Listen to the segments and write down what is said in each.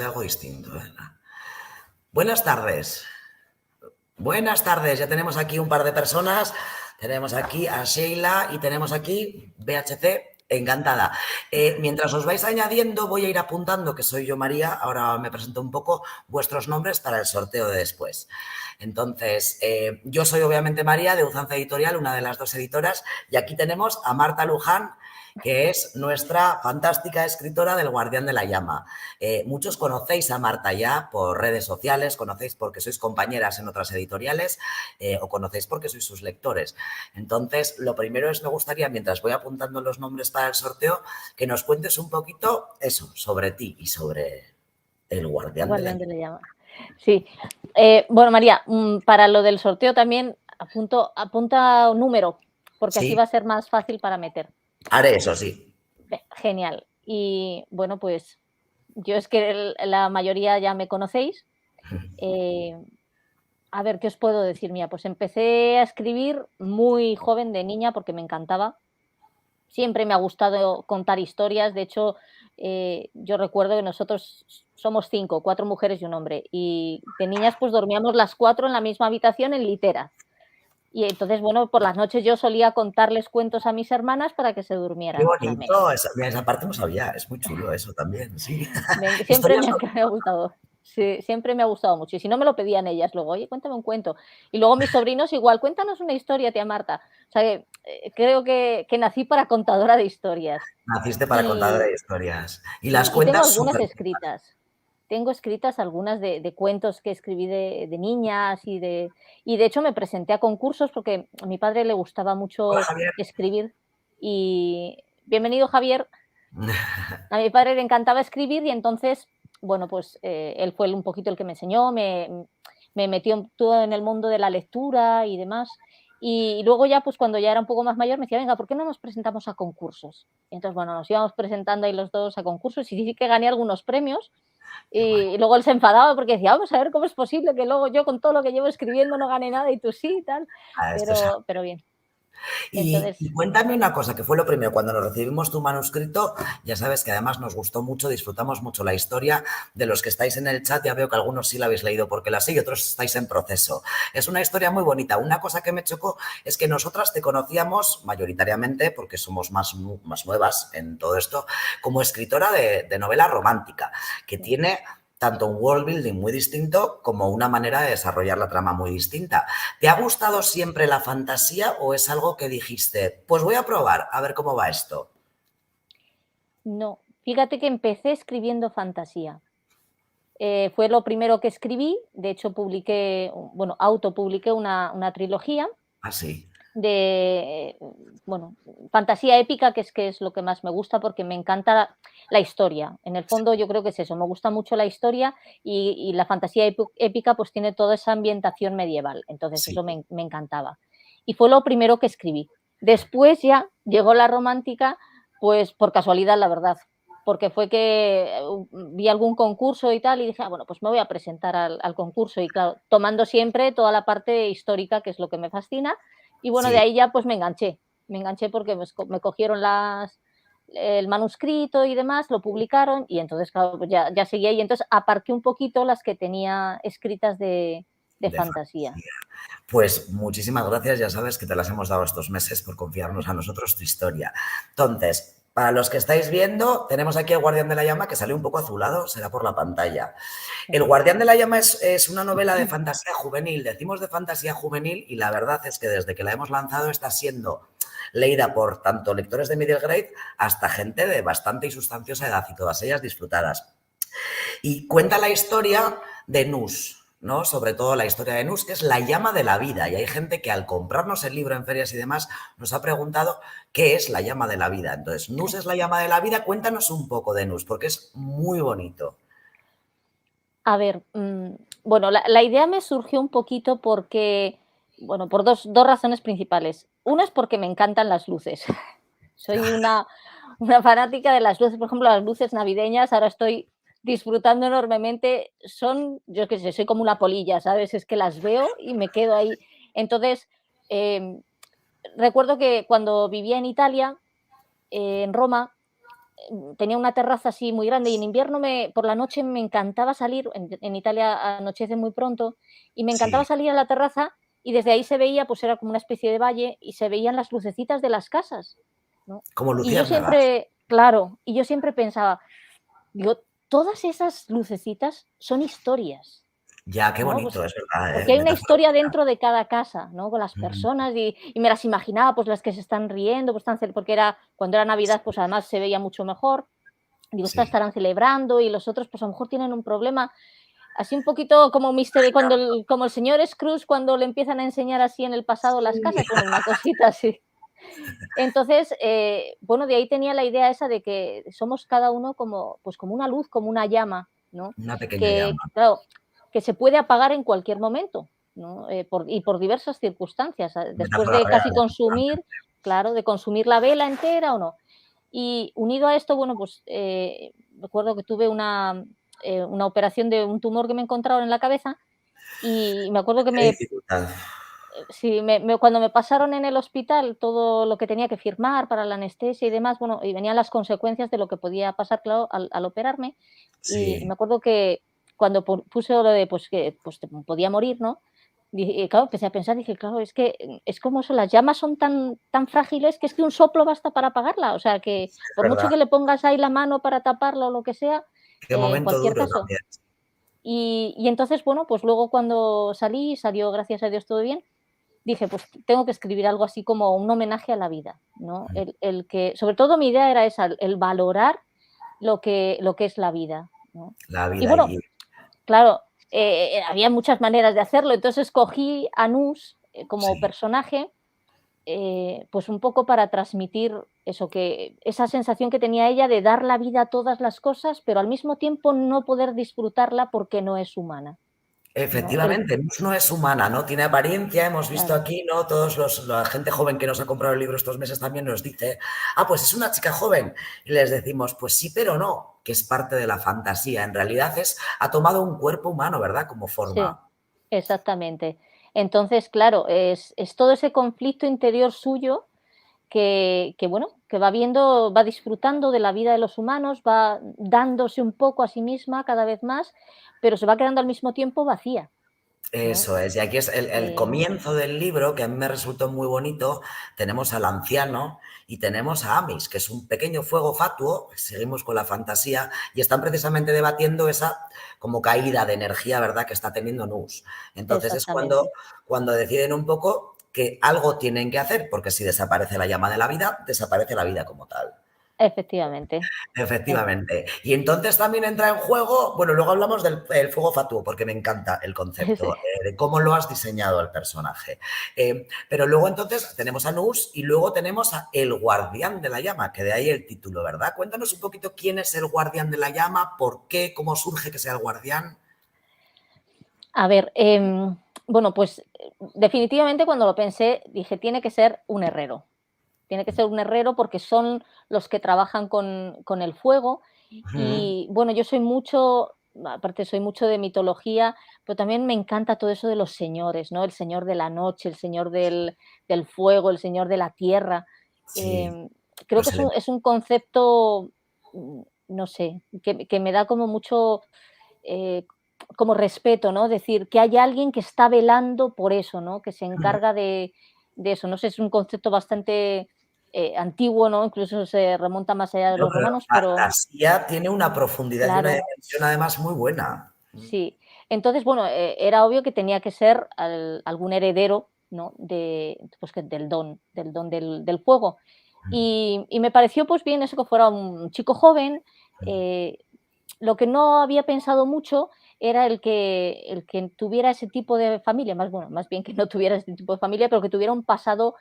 algo distinto, ¿eh? Buenas tardes. Buenas tardes. Ya tenemos aquí un par de personas. Tenemos aquí a Sheila y tenemos aquí BHC. Encantada. Mientras os vais añadiendo, voy a ir apuntando que soy yo, María. Ahora me presento un poco vuestros nombres para el sorteo de después. Entonces, yo soy obviamente María de Uzanza Editorial, una de las dos editoras, y aquí tenemos a Marta Luján, que es nuestra fantástica escritora del Guardián de la Llama. Muchos conocéis a Marta ya por redes sociales, conocéis porque sois compañeras en otras editoriales o conocéis porque sois sus lectores. Entonces, lo primero es, me gustaría, mientras voy apuntando los nombres para el sorteo, que nos cuentes un poquito eso, sobre ti y sobre el Guardián de la Llama. Sí. Bueno, María, para lo del sorteo también apunta un número, porque así va a ser más fácil para meter. Haré eso, sí. Genial. Y bueno, pues yo es que la mayoría ya me conocéis. A ver, ¿qué os puedo decir? Mira, pues empecé a escribir muy joven, de niña, porque me encantaba. Siempre me ha gustado contar historias. De hecho, yo recuerdo que nosotros somos 5, 4 mujeres y un hombre. Y de niñas pues dormíamos las 4 en la misma habitación en literas. Y entonces, bueno, por las noches yo solía contarles cuentos a mis hermanas para que se durmieran. Qué bonito, esa parte no sabía, es muy chulo eso también, sí. Siempre me ha gustado. Sí, siempre me ha gustado mucho. Y si no, me lo pedían ellas luego, oye, cuéntame un cuento. Y luego mis sobrinos igual, cuéntanos una historia, tía Marta. O sea, que creo que nací para contadora de historias. Naciste para contadora de historias. Y Sí, las y tengo cuentas algunas súper. escritas. Tengo escritas algunas de cuentos que escribí de niñas y de hecho me presenté a concursos porque a mi padre le gustaba Hola, mucho Javier. escribir y bienvenido, Javier. A mi padre le encantaba escribir y entonces, bueno, pues él fue un poquito el que me enseñó, me metió todo en el mundo de la lectura y demás. Y luego ya, pues cuando ya era un poco más mayor, me decía, venga, ¿por qué no nos presentamos a concursos? Y entonces, bueno, nos íbamos presentando ahí los dos a concursos y sí que gané algunos premios. Y luego él se enfadaba porque decía, vamos a ver cómo es posible que luego yo con todo lo que llevo escribiendo no gane nada y tú sí y tal. Pero bien. Entonces, Y cuéntame una cosa, que fue lo primero, cuando nos recibimos tu manuscrito, ya sabes que además nos gustó mucho, disfrutamos mucho la historia. De los que estáis en el chat, ya veo que algunos sí la habéis leído porque la sé y otros estáis en proceso. Es una historia muy bonita. Una cosa que me chocó es que nosotras te conocíamos mayoritariamente, porque somos más nuevas en todo esto, como escritora de novela romántica, que tiene tanto un world building muy distinto como una manera de desarrollar la trama muy distinta. ¿Te ha gustado siempre la fantasía o es algo que dijiste, pues voy a probar, a ver cómo va esto? no, fíjate que empecé escribiendo fantasía. Fue lo primero que escribí, de hecho autopubliqué una trilogía Ah, sí. de, bueno, fantasía épica, que es lo que más me gusta porque me encanta la historia. En el fondo yo creo que es eso, me gusta mucho la historia y la fantasía épica pues tiene toda esa ambientación medieval, entonces Sí. eso me encantaba. Y fue lo primero que escribí. Después ya llegó la romántica, pues por casualidad, la verdad, porque fue que vi algún concurso y tal y dije, bueno, pues me voy a presentar al concurso y claro, tomando siempre toda la parte histórica, que es lo que me fascina. Y bueno, de Sí. ahí ya pues me enganché porque me cogieron el manuscrito y demás, lo publicaron y entonces claro, pues ya seguía y entonces aparqué un poquito las que tenía escritas de fantasía. Pues muchísimas gracias, ya sabes que te las hemos dado estos meses por confiarnos a nosotros tu historia. Entonces, para los que estáis viendo, tenemos aquí el Guardián de la Llama que sale un poco azulado, será por la pantalla. El Guardián de la Llama es una novela de fantasía juvenil, decimos de fantasía juvenil y la verdad es que desde que la hemos lanzado está siendo leída por tanto lectores de middle grade hasta gente de bastante y sustanciosa edad y todas ellas disfrutadas. Y cuenta la historia de Nus, ¿no? Sobre todo la historia de Nus, que es la llama de la vida. Y hay gente que al comprarnos el libro en ferias y demás nos ha preguntado qué es la llama de la vida. Entonces, Nus es la llama de la vida. Cuéntanos un poco de Nus, porque es muy bonito. A ver, bueno, la idea me surgió un poquito porque, bueno, por dos razones principales. Una es porque me encantan las luces. Soy una fanática de las luces, por ejemplo, las luces navideñas, ahora estoy disfrutando enormemente. Yo qué sé, soy como una polilla, ¿sabes? Es que las veo y me quedo ahí. Entonces, recuerdo que cuando vivía en Italia, en Roma, tenía una terraza así muy grande y en invierno por la noche me encantaba salir, en Italia anochece muy pronto, y me encantaba Sí, salir a la terraza y desde ahí se veía, pues era como una especie de valle y se veían las lucecitas de las casas, ¿no? como Y yo luciérnagas. siempre, claro, y yo siempre pensaba, digo, todas esas lucecitas son historias, Ya, qué ¿no? bonito, Pues es verdad, porque hay una metáfora historia bonita. dentro de cada casa, ¿no? Con las Mm, personas y me las imaginaba, pues las que se están riendo, pues porque era cuando era Navidad, pues además se veía mucho mejor. Digo, estas sí, estarán celebrando y los otros, pues a lo mejor tienen un problema. Así un poquito como misterio, como el señor Scrooge cuando le empiezan a enseñar así en el pasado las sí. casas, bueno, una cosita así. Entonces, bueno, de ahí tenía la idea esa de que somos cada uno como, pues como una luz, como una llama, ¿no? Una pequeña Que, llama, claro, que se puede apagar en cualquier momento, ¿no? Y por diversas circunstancias. Después metáfora de real, casi consumir, efectivamente. claro, de consumir la vela entera o no. Y unido a esto, bueno, pues recuerdo que tuve una operación de un tumor que me encontraron en la cabeza y me acuerdo que Qué dificultad. sí, cuando me pasaron en el hospital todo lo que tenía que firmar para la anestesia y demás, bueno, y venían las consecuencias de lo que podía pasar, claro, al operarme. Y Sí, me acuerdo que cuando puse lo de pues, que pues, podía morir, ¿no? Y claro, empecé a pensar, dije, claro, es que es como son las llamas son tan frágiles que es que un soplo basta para apagarla. O sea, que es por mucho verdad. que le pongas ahí la mano para taparla o lo que sea, Qué en momento cualquier duro caso. también. Y entonces, bueno, pues luego cuando salió, gracias a Dios, todo bien, dije, pues tengo que escribir algo así como un homenaje a la vida, ¿no? El que, sobre todo mi idea era esa, el valorar lo que es la vida, ¿no? La Y vida bueno, y claro, había muchas maneras de hacerlo, entonces escogí a Nus como sí. personaje, pues un poco para transmitir eso, esa sensación que tenía ella de dar la vida a todas las cosas, pero al mismo tiempo no poder disfrutarla porque no es humana, ¿no? Efectivamente, no es humana, ¿no? Tiene apariencia, hemos visto Claro, aquí, ¿no? La gente joven que nos ha comprado el libro estos meses también nos dice, pues es una chica joven. Y les decimos, pues sí, pero no, que es parte de la fantasía. En realidad ha tomado un cuerpo humano, ¿verdad? Como sí. forma. Exactamente. Entonces, claro, es todo ese conflicto interior suyo bueno, que va viendo, va disfrutando de la vida de los humanos, va dándose un poco a sí misma cada vez más, pero se va quedando al mismo tiempo vacía, ¿no? Eso es, y aquí es el Eh, comienzo del libro, que a mí me resultó muy bonito. Tenemos al anciano y tenemos a Amis, que es un pequeño fuego fatuo, seguimos con la fantasía, y están precisamente debatiendo esa como caída de energía, ¿verdad?, que está teniendo Nus. Entonces es exactamente, cuando deciden un poco que algo tienen que hacer, porque si desaparece la llama de la vida, desaparece la vida como tal. efectivamente. Eh, Efectivamente. Y entonces también entra en juego, bueno, luego hablamos del fuego fatuo, porque me encanta el sí. concepto, de cómo lo has diseñado al personaje. Pero luego entonces tenemos a Nus y luego tenemos a El Guardián de la Llama, que de ahí el título, ¿verdad? Cuéntanos un poquito quién es el Guardián de la Llama, por qué, cómo surge que sea el guardián. A ver, bueno, pues definitivamente cuando lo pensé dije, tiene que ser un herrero. Tiene que ser un herrero porque son los que trabajan con el fuego. Ujú. Y bueno, yo soy mucho, aparte soy mucho de mitología, pero también me encanta todo eso de los señores, ¿no? El señor de la noche, el señor del fuego, el señor de la tierra. Sí, Em, Creo que los es un, elementos. es un concepto, no sé, que me da como mucho, eh, como respeto, ¿no? Decir que hay alguien que está velando por eso, ¿no? Que se encarga de eso. No sé, es un concepto bastante antiguo, ¿no? Incluso se remonta más allá de No, los pero romanos, la pero fantasía tiene una profundidad y una claro, dimensión además muy buena. sí. Entonces, bueno, era obvio que tenía que ser algún heredero, ¿no? Pues, del don del fuego. Y me pareció, pues bien, eso que fuera un chico joven. eh, lo que no había pensado mucho era el que tuviera ese tipo de familia, más bueno, más bien que no tuviera ese tipo de familia, pero que tuviera un pasado,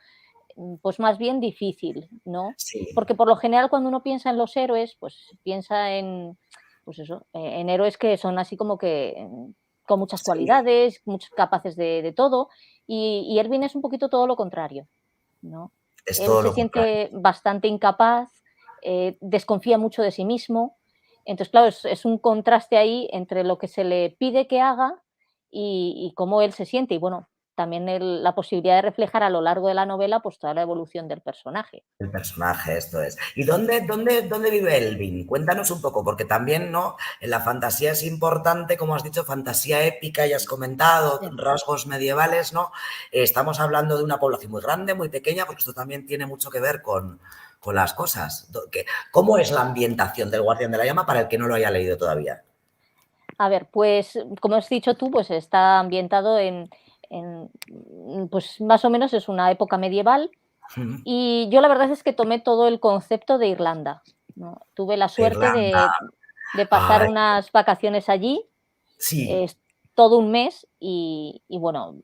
pues más bien difícil, ¿no? Sí, Porque por lo general cuando uno piensa en los héroes, pues piensa en, pues eso, en héroes que son así como que con muchas sí, cualidades, muchos capaces de todo, y Erwin es un poquito todo lo contrario, ¿no? es Él todo se lo contrario. siente bastante incapaz, desconfía mucho de sí mismo. Entonces, claro, es un contraste ahí entre lo que se le pide que haga y cómo él se siente. Y bueno, también la posibilidad de reflejar a lo largo de la novela pues toda la evolución del personaje. El personaje, esto es. ¿Y dónde vive Elvin? Cuéntanos un poco, porque también, ¿no? En la fantasía es importante, como has dicho, fantasía épica, ya has comentado, Sí. rasgos medievales, ¿no? Estamos hablando de una población muy grande, muy pequeña, porque esto también tiene mucho que ver con las cosas. ¿Cómo es la ambientación del Guardián de la Llama para el que no lo haya leído todavía? A ver, pues como has dicho tú, pues está ambientado pues más o menos es una época medieval. Y yo la verdad es que tomé todo el concepto de Irlanda, ¿no? Tuve la suerte Irlanda. de pasar Ay, unas vacaciones allí, sí. todo un mes y bueno,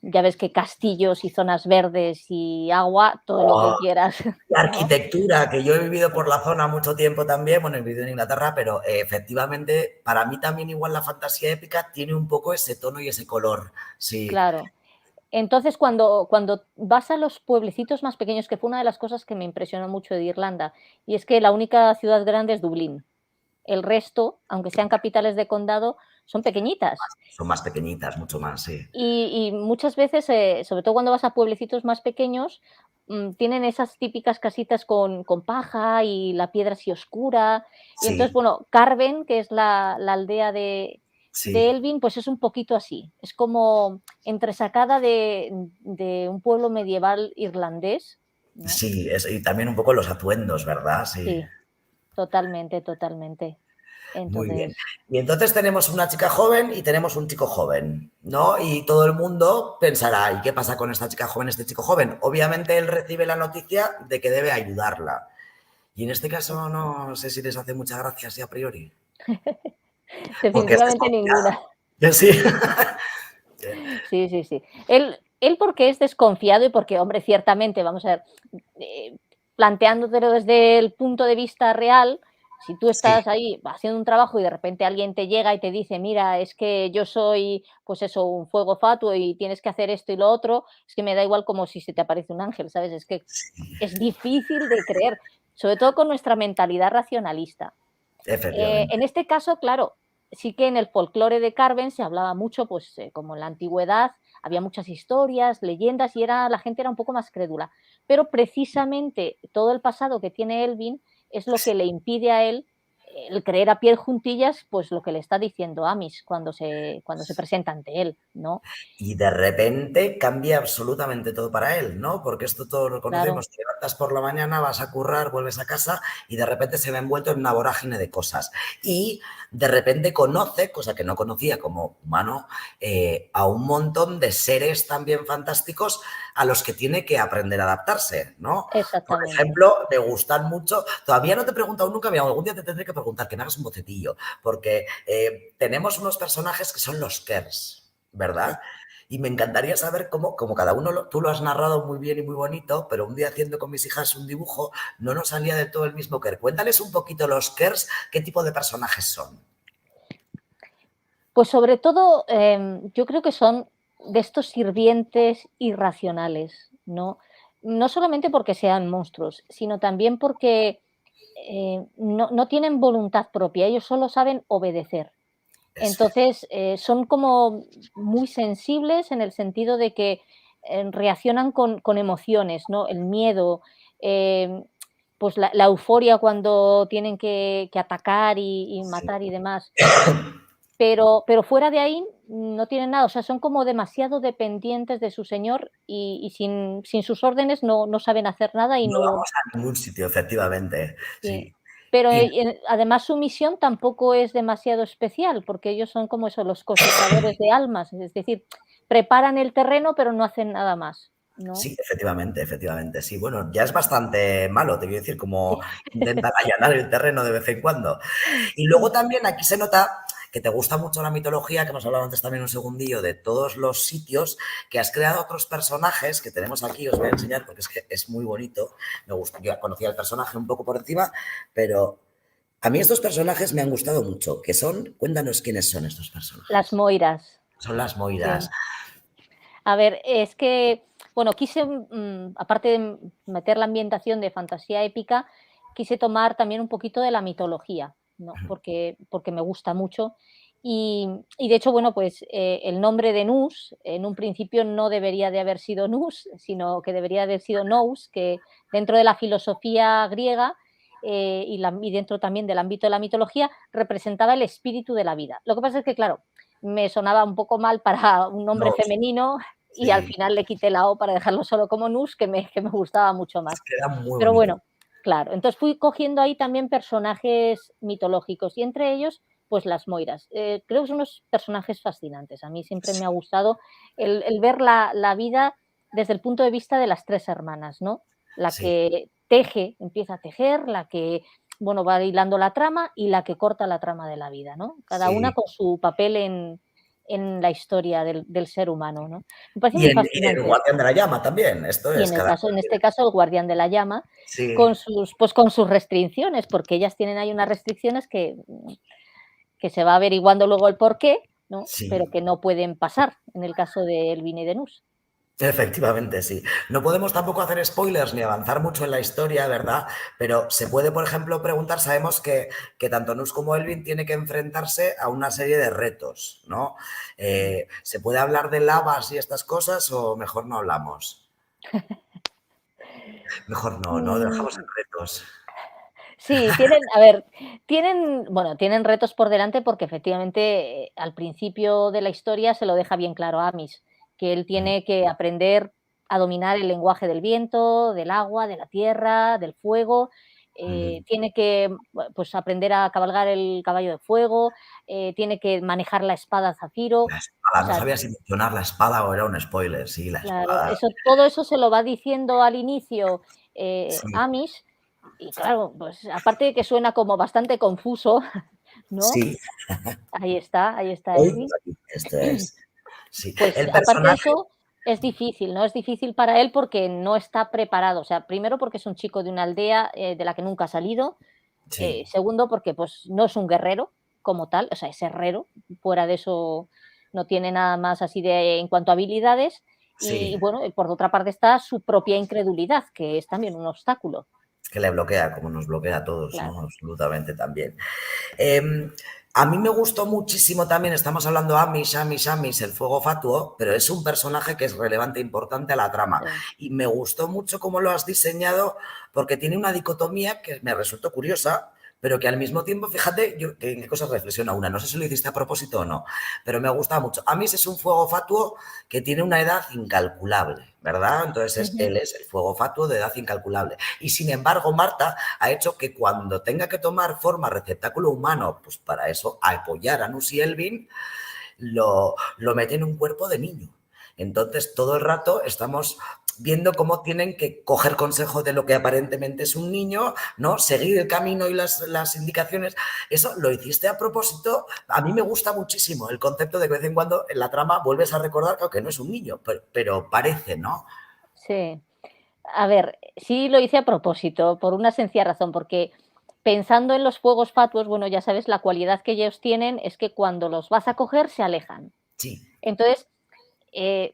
ya ves que castillos y zonas verdes y agua, todo lo Oh, que quieras, la ¿no? arquitectura, que yo he vivido por la zona mucho tiempo también, bueno, he vivido en Inglaterra, pero efectivamente, para mí también igual la fantasía épica tiene un poco ese tono y ese color, sí, Claro. Entonces, cuando vas a los pueblecitos más pequeños, que fue una de las cosas que me impresionó mucho de Irlanda, y es que la única ciudad grande es Dublín. El resto, aunque sean capitales de condado, son pequeñitas. son más pequeñitas, mucho más, sí. Y muchas veces, sobre todo cuando vas a pueblecitos más pequeños, tienen esas típicas casitas con paja y la piedra así oscura. Y entonces, Sí, bueno, Carven, que es la aldea de sí, Elvin, pues es un poquito así. Es como entresacada de un pueblo medieval irlandés, ¿no? sí, y también un poco los atuendos, ¿verdad? Sí, Sí, totalmente, totalmente. muy bien. Entonces, Y entonces tenemos una chica joven y tenemos un chico joven, ¿no? Y todo el mundo pensará, ¿y qué pasa con esta chica joven, este chico joven? Obviamente él recibe la noticia de que debe ayudarla. Y en este sí. caso no sé si les hace mucha gracia así a priori. Porque es Definitivamente desconfiado. ninguna. Yo sí. Sí, sí, sí. Él porque es desconfiado y porque, hombre, ciertamente, vamos a ver, eh, planteándotelo desde el punto de vista real, si tú Sí, estás ahí haciendo un trabajo y de repente alguien te llega y te dice, mira, es que yo soy, pues eso, un fuego fatuo y tienes que hacer esto y lo otro, es que me da igual como si se te aparece un ángel, ¿sabes? Es que es difícil de creer, sobre todo con nuestra mentalidad racionalista. efectivamente. En este caso, claro, sí que en el folclore de Carven se hablaba mucho, pues como en la antigüedad, había muchas historias, leyendas y la gente era un poco más crédula. Pero precisamente todo el pasado que tiene Elvin es lo que le impide a él el creer a pie juntillas, pues lo que le está diciendo Amis cuando se presenta ante él, ¿no? Y de repente cambia absolutamente todo para él, ¿no? Porque esto todos lo Claro, conocemos. Te levantas por la mañana, vas a currar, vuelves a casa y de repente se ve envuelto en una vorágine de cosas. Y de repente conoce, cosa que no conocía como humano, a un montón de seres también fantásticos a los que tiene que aprender a adaptarse, ¿no? Por exactamente. ejemplo, me gustan mucho, todavía no te he preguntado nunca, pero algún día te tendré que preguntar, que me hagas un bocetillo, porque tenemos unos personajes que son los Kers, ¿verdad? Sí. Y me encantaría saber cómo, como cada uno, tú lo has narrado muy bien y muy bonito, pero un día haciendo con mis hijas un dibujo, no nos salía de todo el mismo Kerr. Cuéntales un poquito los Kers, qué tipo de personajes son. Pues sobre todo, yo creo que son de estos sirvientes irracionales, ¿no? No solamente porque sean monstruos, sino también porque no tienen voluntad propia, ellos solo saben obedecer. Es, Entonces, son como muy sensibles en el sentido de que reaccionan con emociones, ¿no? El miedo, em, pues la euforia cuando tienen que atacar y sí. matar y demás. Pero fuera de ahí no tienen nada, o sea, son como demasiado dependientes de su señor y sin sus órdenes no saben hacer nada y No no vamos a ningún sitio, efectivamente. sí. Sí. Pero, Y además su misión tampoco es demasiado especial, porque ellos son como eso, los cosechadores de almas, es decir, preparan el terreno, pero no hacen nada más, ¿no? sí, efectivamente, efectivamente. Sí, bueno, ya es bastante malo, te quiero decir, Sí. como intentan allanar el terreno de vez en cuando. Y luego también aquí se nota que te gusta mucho la mitología, que hemos hablado antes también un segundillo, de todos los sitios, que has creado otros personajes que tenemos aquí, os voy a enseñar porque es que es muy bonito. Me gusta, yo conocía el personaje un poco por encima, pero a mí estos personajes me han gustado mucho, que son, cuéntanos quiénes son estos Las personajes. moiras, Son las sí. Moiras. A ver, es que, bueno, quise, aparte de meter la ambientación de fantasía épica, quise tomar también un poquito de la mitología, ¿no? Porque me gusta mucho. Y de hecho, bueno, pues el nombre de Nus en un principio no debería de haber sido Nus, sino que debería de haber sido Nous, que dentro de la filosofía griega y dentro también del ámbito de la mitología representaba el espíritu de la vida. Lo que pasa es que, claro, me sonaba un poco mal para un nombre No, femenino y al sí, final le quité la O para dejarlo solo como Nus, que me gustaba mucho es más. que era muy Pero bonito. bueno, claro, entonces fui cogiendo ahí también personajes mitológicos y entre ellos pues las Moiras. Creo que son unos personajes fascinantes. A mí siempre me ha Sí, gustado el ver la vida desde el punto de vista de las tres hermanas, ¿no? La sí, que teje, empieza a tejer, la que, bueno, va hilando la trama y la que corta la trama de la vida, ¿no? Cada una sí. con su papel en la historia del ser humano, ¿no? Me parece Y muy el fascinante Guardián de la Llama también, esto y es, cada cual en este tiene. caso, el guardián de la llama, Sí, con sus restricciones, porque ellas tienen ahí unas restricciones que se va averiguando luego el porqué, ¿no? Pero sí. que no pueden pasar en el caso de Elvin y de Nus. Efectivamente, sí. No podemos tampoco hacer spoilers ni avanzar mucho en la historia, ¿verdad? Pero se puede, por ejemplo, preguntar, sabemos que tanto Nus como Elvin tiene que enfrentarse a una serie de retos, ¿no? Mm. ¿Se puede hablar de lavas y estas cosas o mejor no hablamos? Mejor no, ¿no? Dejamos en Mm, retos. sí, tienen, a ver, tienen retos por delante porque efectivamente al principio de la historia se lo deja bien claro a Amis, que él Mm, tiene que aprender a dominar el lenguaje del viento, del agua, de la tierra, del fuego. mm. Tiene que pues aprender a cabalgar el caballo de fuego, tiene que manejar la espada zafiro. La O espada, no sea, sabía si mencionar la espada o era un spoiler, sí, la claro, espada. todo eso se lo va diciendo al inicio, Sí, Amish, y claro, pues aparte de que suena como bastante confuso, ¿no? sí. Ahí está Hoy, Elvin. esto es. Sí. Pues El aparte de personaje. eso, es difícil, ¿no? Es difícil para él porque no está preparado. O sea, primero porque es un chico de una aldea, de la que nunca ha salido. Sí, Segundo porque, pues, no es un guerrero como tal, o sea, es herrero, fuera de eso no tiene nada más así de en cuanto a habilidades. Y sí. bueno, por otra parte está su propia incredulidad, que es también un obstáculo. Que le bloquea, como nos bloquea a todos, Claro, ¿no? Absolutamente también. Eh, a mí me gustó muchísimo también, estamos hablando Amish, Amish, Amish, el fuego fatuo, pero es un personaje que es relevante e importante a la trama. sí. Y me gustó mucho cómo lo has diseñado, porque tiene una dicotomía que me resultó curiosa, pero que al mismo tiempo, fíjate, yo en qué cosas reflexiona una. No sé si lo hiciste a propósito o no, pero me gusta mucho. Amish es un fuego fatuo que tiene una edad incalculable, ¿verdad? Entonces Ujú. él es el fuego fatuo de edad incalculable. Y sin embargo, Marta ha hecho que cuando tenga que tomar forma receptáculo humano, pues para eso, a apoyar a Nusi Elvin, lo mete en un cuerpo de niño. Entonces, todo el rato estamos viendo cómo tienen que coger consejo de lo que aparentemente es un niño, ¿no? Seguir el camino y las indicaciones. Eso lo hiciste a propósito. A mí me gusta muchísimo el concepto de que de vez en cuando en la trama vuelves a recordar que no es un niño, pero parece, ¿no? Sí. A ver, sí lo hice a propósito, por una sencilla razón, porque pensando en los fuegos fatuos, bueno, ya sabes, la cualidad que ellos tienen es que cuando los vas a coger se alejan. Sí. Entonces,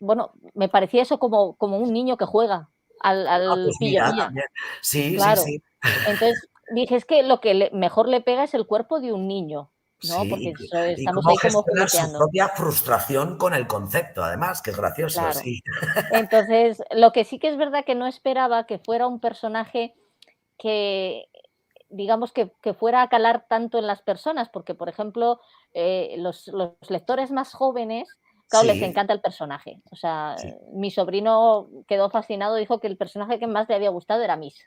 bueno, me parecía eso como un niño que juega Ah, al pues mira, pillo-pilla, también. Sí, sí, claro. sí. Entonces, dije: "Es que lo que mejor le pega es el cuerpo de un niño", ¿no? Sí, Porque y estamos cómo ahí como gestionar su jugueteando, propia frustración con el concepto, además, que es gracioso, claro. sí. Entonces, lo que sí que es verdad que no esperaba que fuera un personaje que, digamos, que fuera a calar tanto en las personas, porque, por ejemplo, los lectores más jóvenes, claro, les Sí, encanta el personaje. O sea, sí, mi sobrino quedó fascinado, dijo que el personaje que más le había gustado era Miss,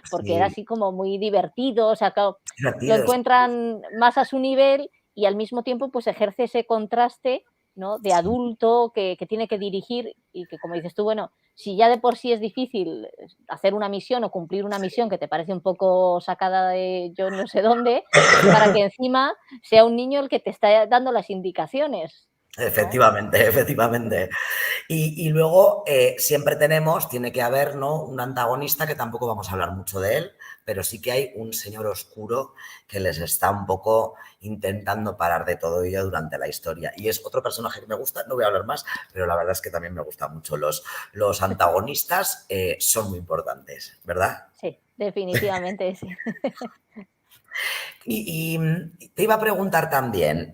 porque era sí, así como muy divertido, o sea, claro, es lo divertido, encuentran más a su nivel y al mismo tiempo, pues ejerce ese contraste, ¿no? De sí, adulto que tiene que dirigir y que, como dices tú, bueno, si ya de por sí es difícil hacer una misión o cumplir una misión que te parece un poco sacada de yo no sé dónde, para que encima sea un niño el que te está dando las indicaciones, ¿no? efectivamente, efectivamente. Y luego siempre tiene que haber, ¿no? Un antagonista que tampoco vamos a hablar mucho de él, pero sí que hay un señor oscuro que les está un poco intentando parar de todo ello durante la historia. Y es otro personaje que me gusta, no voy a hablar más, pero la verdad es que también me gusta mucho. Los antagonistas son muy importantes, ¿verdad? Sí, definitivamente sí. Y te iba a preguntar también,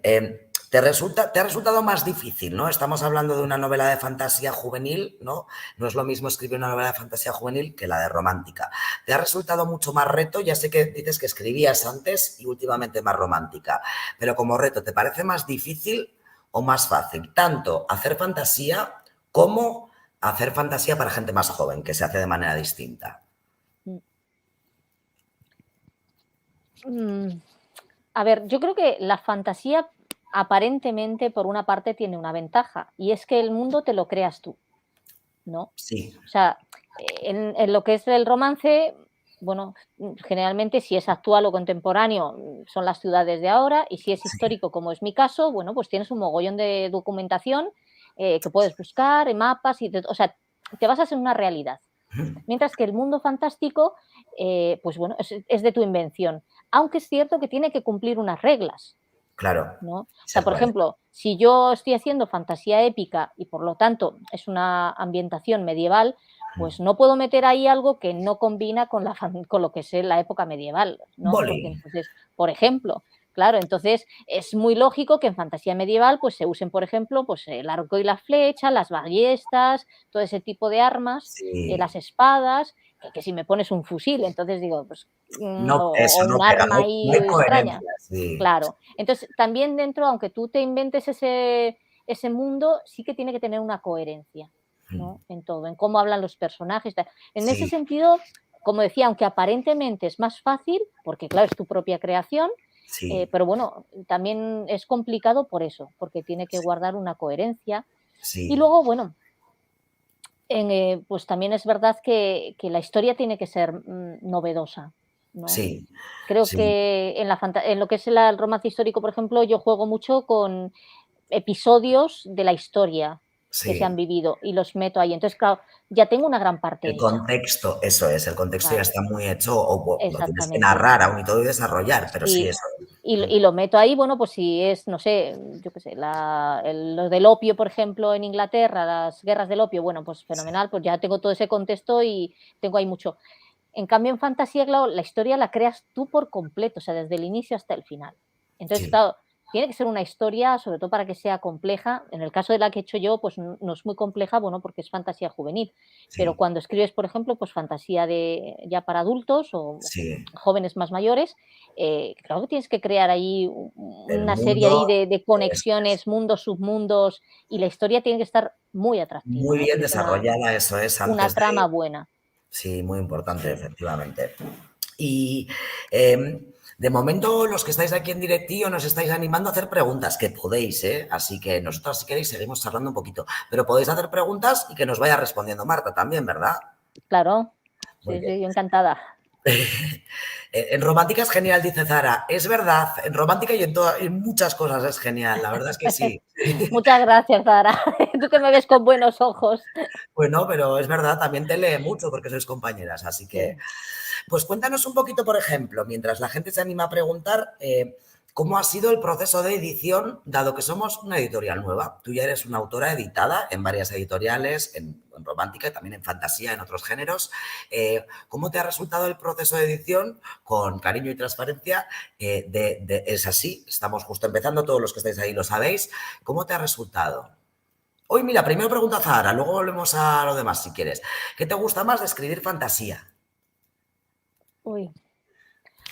te ha resultado más difícil, ¿no? Estamos hablando de una novela de fantasía juvenil, ¿no? No es lo mismo escribir una novela de fantasía juvenil que la de romántica. ¿Te ha resultado mucho más reto? Ya sé que dices que escribías antes y últimamente más romántica, pero como reto, ¿te parece más difícil o más fácil? Tanto hacer fantasía como hacer fantasía para gente más joven, que se hace de manera distinta. A ver, yo creo que la fantasía aparentemente por una parte tiene una ventaja y es que el mundo te lo creas tú, ¿no? Sí. O sea, en lo que es el romance, bueno, generalmente si es actual o contemporáneo son las ciudades de ahora y si es Sí. histórico como es mi caso, bueno, pues tienes un mogollón de documentación que puedes buscar en mapas y, o sea, te basas en una realidad. Mientras que el mundo fantástico, pues bueno, es de tu invención. Aunque es cierto que tiene que cumplir unas reglas, Claro, ¿no? O sea, sé por cuál es. ejemplo, si yo estoy haciendo fantasía épica y por lo tanto es una ambientación medieval, pues no puedo meter ahí algo que no combina con, con lo que es la época medieval, ¿no? Boli. Porque entonces, por ejemplo, claro, entonces es muy lógico que en fantasía medieval pues se usen, por ejemplo, pues el arco y la flecha, las ballestas, todo ese tipo de armas, Sí. las espadas, que si me pones un fusil, entonces digo, pues, No, o eso no un pega, no arma hay, no ahí hay extraña. coherencia, sí. Claro. Entonces, también dentro, aunque tú te inventes ese mundo, sí que tiene que tener una coherencia, ¿no? En todo, en cómo hablan los personajes. En ese Sí, sentido, como decía, aunque aparentemente es más fácil, porque claro, es tu propia creación, sí, pero bueno, también es complicado por eso, porque tiene que sí, guardar una coherencia. Y sí, luego, bueno, pues también es verdad que la historia tiene que ser novedosa, ¿no? sí, Creo sí, que en lo que es el romance histórico, por ejemplo, yo juego mucho con episodios de la historia que se han sí. vivido y los meto ahí. Entonces, claro, ya tengo una gran parte El hecha. contexto, eso es, el contexto ya Claro, está muy hecho o lo tienes que exactamente. narrar aún y todo y desarrollar, pero sí, Sí, eso. y lo meto ahí, bueno, pues si es, no sé, yo qué sé, lo del opio, por ejemplo, en Inglaterra, las guerras del opio, bueno, pues Sí, fenomenal, pues ya tengo todo ese contexto y tengo ahí mucho. En cambio, en fantasía, claro, la historia la creas tú por completo, o sea, desde el inicio hasta el final. Entonces, sí, claro, tiene que ser una historia, sobre todo para que sea compleja. En el caso de la que he hecho yo, pues no es muy compleja, bueno, porque es fantasía juvenil. Pero sí, cuando escribes, por ejemplo, pues fantasía de ya para adultos o sí. jóvenes más mayores, claro que tienes que crear ahí El una serie mundo, ahí de eso es. conexiones, mundos, submundos, y la historia tiene que estar muy atractiva, Muy ¿no? bien Tiene que ser desarrollada, eso es, una antes trama de... buena. Sí, muy importante, Sí. efectivamente. Y de momento, los que estáis aquí en directillo nos estáis animando a hacer preguntas, que podéis, ¿eh? Así que nosotros, si queréis, seguimos charlando un poquito. Pero podéis hacer preguntas y que nos vaya respondiendo Marta también, ¿verdad? Claro, Muy sí, bien. sí, yo encantada. En romántica es genial, dice Zara. Es verdad, en romántica y en muchas cosas es genial, la verdad es que sí. Muchas gracias, Sara. Tú que me ves con buenos ojos. Bueno, pero es verdad, también te lee mucho porque sois compañeras, así que... Sí. Pues cuéntanos un poquito, por ejemplo, mientras la gente se anima a preguntar, ¿cómo ha sido el proceso de edición, dado que somos una editorial nueva? Tú ya eres una autora editada en varias editoriales, en romántica y también en fantasía, en otros géneros. ¿Cómo te ha resultado el proceso de edición? Con cariño y transparencia, es así, estamos justo empezando, todos los que estáis ahí lo sabéis. ¿Cómo te ha resultado? Hoy, mira, primero pregunta a Zahara, luego volvemos a lo demás si quieres. ¿Qué te gusta más de escribir fantasía? Uy,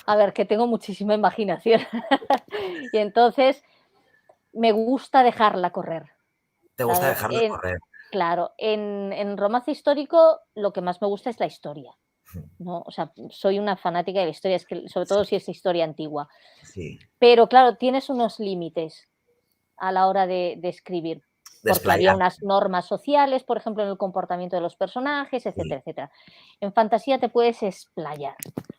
a ver, que tengo muchísima imaginación. Y entonces me gusta dejarla correr, ¿Te gusta ¿sabes? dejarlo correr? Claro, en romance histórico lo que más me gusta es la historia, ¿no? O sea, soy una fanática de la historia, es que sobre todo Sí, si es historia antigua. sí. Pero claro, tienes unos límites a la hora de escribir, porque había Desplayar. unas normas sociales, por ejemplo, en el comportamiento de los personajes, Sí, etcétera, etcétera. En fantasía te puedes explayar.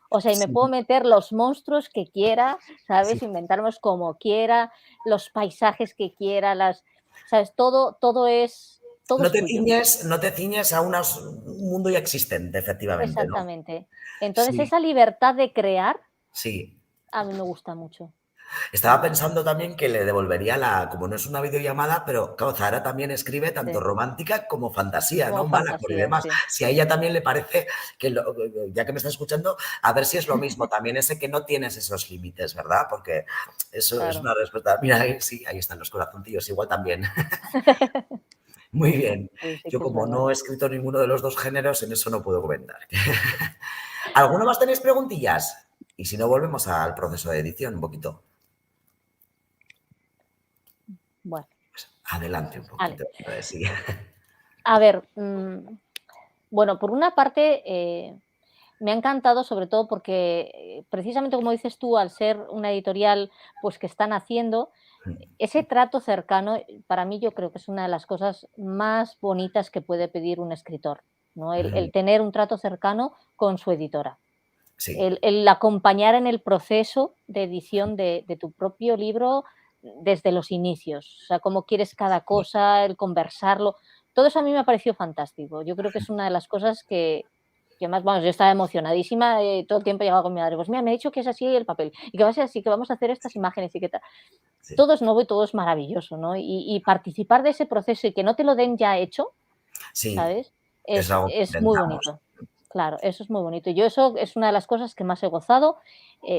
O sea, y me sí, puedo meter los monstruos que quiera, sí. ¿sabes? Inventarlos como quiera, los paisajes que quiera, ¿sabes? Todo No es te tuyo. ciñes, no te ciñes a un mundo ya existente, efectivamente, ¿no? Exactamente. Entonces, Sí, esa libertad de crear sí. a mí me gusta mucho. Estaba pensando también que le devolvería como no es una videollamada, pero claro, Zahara también escribe tanto Sí, romántica como fantasía, como ¿no? Malacor y fantasía, demás. sí, Si a ella también le parece que, ya que me está escuchando, a ver si es lo mismo. También ese que no tienes esos límites, ¿verdad? Porque eso es claro. una respuesta. Mira, sí, ahí están los corazoncillos, igual también. Muy bien. Sí, sí Yo que es como verdad. no he escrito ninguno de los dos géneros, en eso no puedo comentar. ¿Alguno más tenéis preguntillas? Y si no, volvemos al proceso de edición un poquito. Bueno, Adelante un vale. poquito. Sí. A ver, bueno, por una parte, me ha encantado, sobre todo porque, precisamente como dices tú, al ser una editorial, pues que están haciendo, ese trato cercano, para mí yo creo que es una de las cosas más bonitas que puede pedir un escritor, ¿no? El tener un trato cercano con su editora. Sí, El acompañar en el proceso de edición de tu propio libro desde los inicios, o sea, cómo quieres cada cosa, el conversarlo, todo eso a mí me ha parecido fantástico. Yo creo que es una de las cosas que más, vamos, yo estaba emocionadísima, todo el tiempo llegaba con mi madre, pues mira, me ha dicho que es así el papel, y que va a ser así, que vamos a hacer estas imágenes y que tal. sí, Todo es nuevo y todo es maravilloso, ¿no? Y participar de ese proceso y que no te lo den ya hecho, sí, ¿sabes? es algo que Es muy intentamos. bonito. Claro, eso es muy bonito. Yo eso es una de las cosas que más he gozado,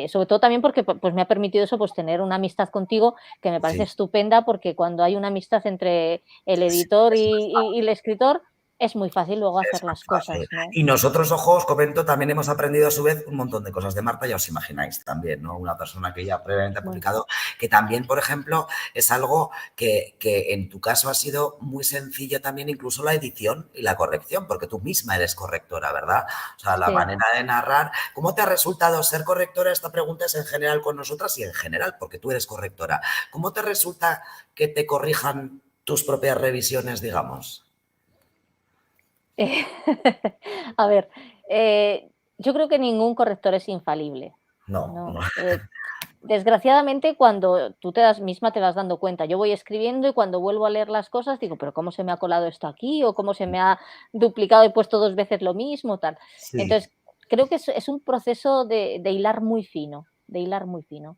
sobre todo también porque, pues, me ha permitido eso, pues, tener una amistad contigo que me parece Sí, estupenda, porque cuando hay una amistad entre el sí, editor es más y el escritor, es muy fácil luego Es hacer más las fácil. cosas, ¿no? Y nosotros, ojo, os comento, también hemos aprendido a su vez un montón de cosas de Marta, ya os imagináis también, ¿no? Una persona que ya previamente ha Bueno, publicado, que también, por ejemplo, es algo que en tu caso ha sido muy sencillo también, incluso la edición y la corrección, porque tú misma eres correctora, ¿verdad? O sea, la sí. manera de narrar. ¿Cómo te ha resultado ser correctora? Esta pregunta es en general con nosotras y en general, porque tú eres correctora. ¿Cómo te resulta que te corrijan tus propias revisiones, digamos? Eh, a ver, yo creo que ningún corrector es infalible, No, ¿no? no. Desgraciadamente, cuando tú te das misma te vas dando cuenta. Yo voy escribiendo y cuando vuelvo a leer las cosas digo, pero ¿cómo se me ha colado esto aquí? O cómo se me ha duplicado y puesto 2 veces lo mismo, tal. Sí. Entonces, creo que es un proceso de hilar muy fino, de hilar muy fino.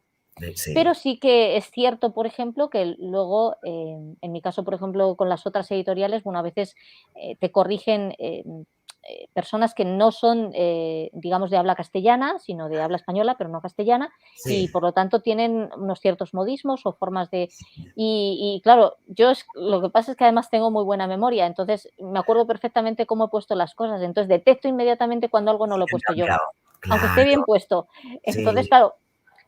Pero Sí, sí que es cierto, por ejemplo, que luego, en mi caso, por ejemplo, con las otras editoriales, bueno, a veces, te corrigen, personas que no son, digamos, de habla castellana, sino de habla española, pero no castellana, y sí, por lo tanto tienen unos ciertos modismos o formas de y claro, yo lo que pasa es que además tengo muy buena memoria, entonces me acuerdo perfectamente cómo he puesto las cosas, entonces detecto inmediatamente cuando algo no lo he han puesto yo, cambiado. aunque esté bien Claro, puesto. Entonces, sí, claro,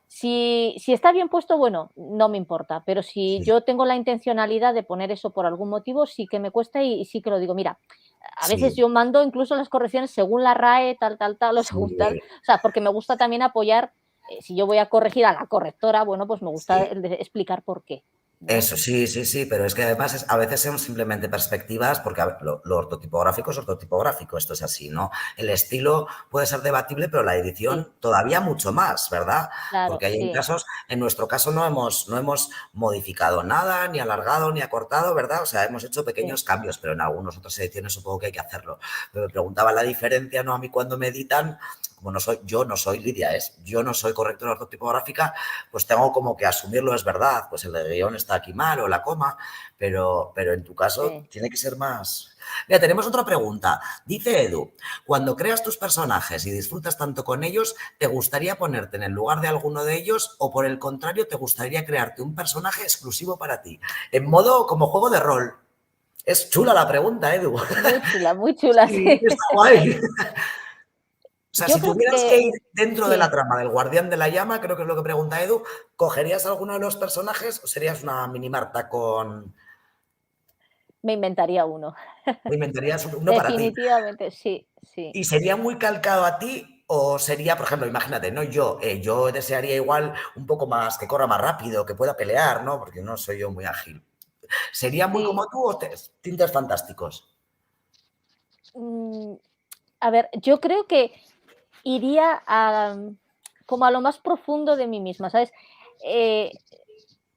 si está bien puesto, bueno, no me importa, pero si sí, yo tengo la intencionalidad de poner eso por algún motivo, sí que me cuesta y sí que lo digo. Mira, a veces sí, yo mando incluso las correcciones según la RAE, tal, tal, tal, o según tal, sí, o sea, porque me gusta también apoyar, si yo voy a corregir a la correctora, bueno, pues me gusta sí. explicar por qué, ¿no? Eso, sí, sí, sí, pero es que además a veces son simplemente perspectivas, porque a ver, lo ortotipográfico es ortotipográfico, esto es así, ¿no? El estilo puede ser debatible, pero la Sí, edición todavía mucho más, ¿verdad? claro, Porque hay en sí, casos, en nuestro caso no hemos modificado nada, ni alargado, ni acortado, ¿verdad? O sea, hemos hecho sí, pequeños cambios, pero en algunas otras ediciones supongo que hay que hacerlo. Pero me preguntaba la diferencia, ¿no? A mí cuando me editan, como yo no soy Lidia, yo no soy correctora ortotipográfica, pues tengo como que asumirlo, es verdad, pues el guión está aquí mal o la coma, pero en tu caso sí. tiene que ser más. Mira, tenemos otra pregunta. Dice Edu, cuando creas tus personajes y disfrutas tanto con ellos, ¿te gustaría ponerte en el lugar de alguno de ellos o por el contrario te gustaría crearte un personaje exclusivo para ti? En modo como juego de rol. Es chula la pregunta, Edu. Muy chula, Sí, sí. está guay. O sea, Yo si creo tuvieras que que ir dentro de la sí. trama del Guardián de la Llama, creo que es lo que pregunta Edu, ¿cogerías alguno de los personajes o serías una mini Marta con... Me inventaría uno. o inventarías uno para ti? Definitivamente, sí, sí. ¿Y sería muy calcado a ti o sería, por ejemplo, imagínate, no yo desearía igual un poco más, que corra más rápido, que pueda pelear, ¿no? Porque no soy yo muy ágil. ¿Sería muy Sí. como tú o tintes fantásticos? Mm, a ver, yo creo que iría como a lo más profundo de mí misma, ¿sabes? Eh,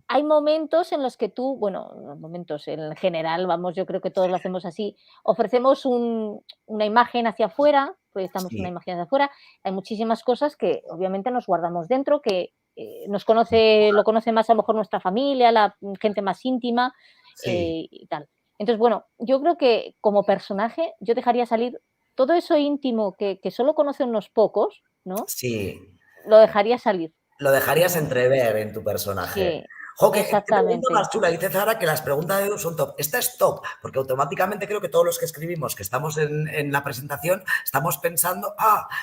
hay momentos en los que tú, bueno, no momentos, en general, vamos, yo creo que todos lo hacemos así, ofrecemos una imagen hacia afuera, proyectamos una Sí, imagen hacia afuera, hay muchísimas cosas que obviamente nos guardamos dentro, que lo conoce más a lo mejor nuestra familia, la gente más íntima Sí, y tal. Entonces, bueno, yo creo que como personaje yo dejaría salir todo eso íntimo que solo conocen unos pocos, ¿no? sí. Lo dejaría salir. Lo dejarías No, entrever en tu personaje. sí, Jo, qué pregunta exactamente. más chula. Dice Zara que las preguntas de Edu son top. Esta es top, porque automáticamente creo que todos los que escribimos, que estamos en la presentación, estamos pensando,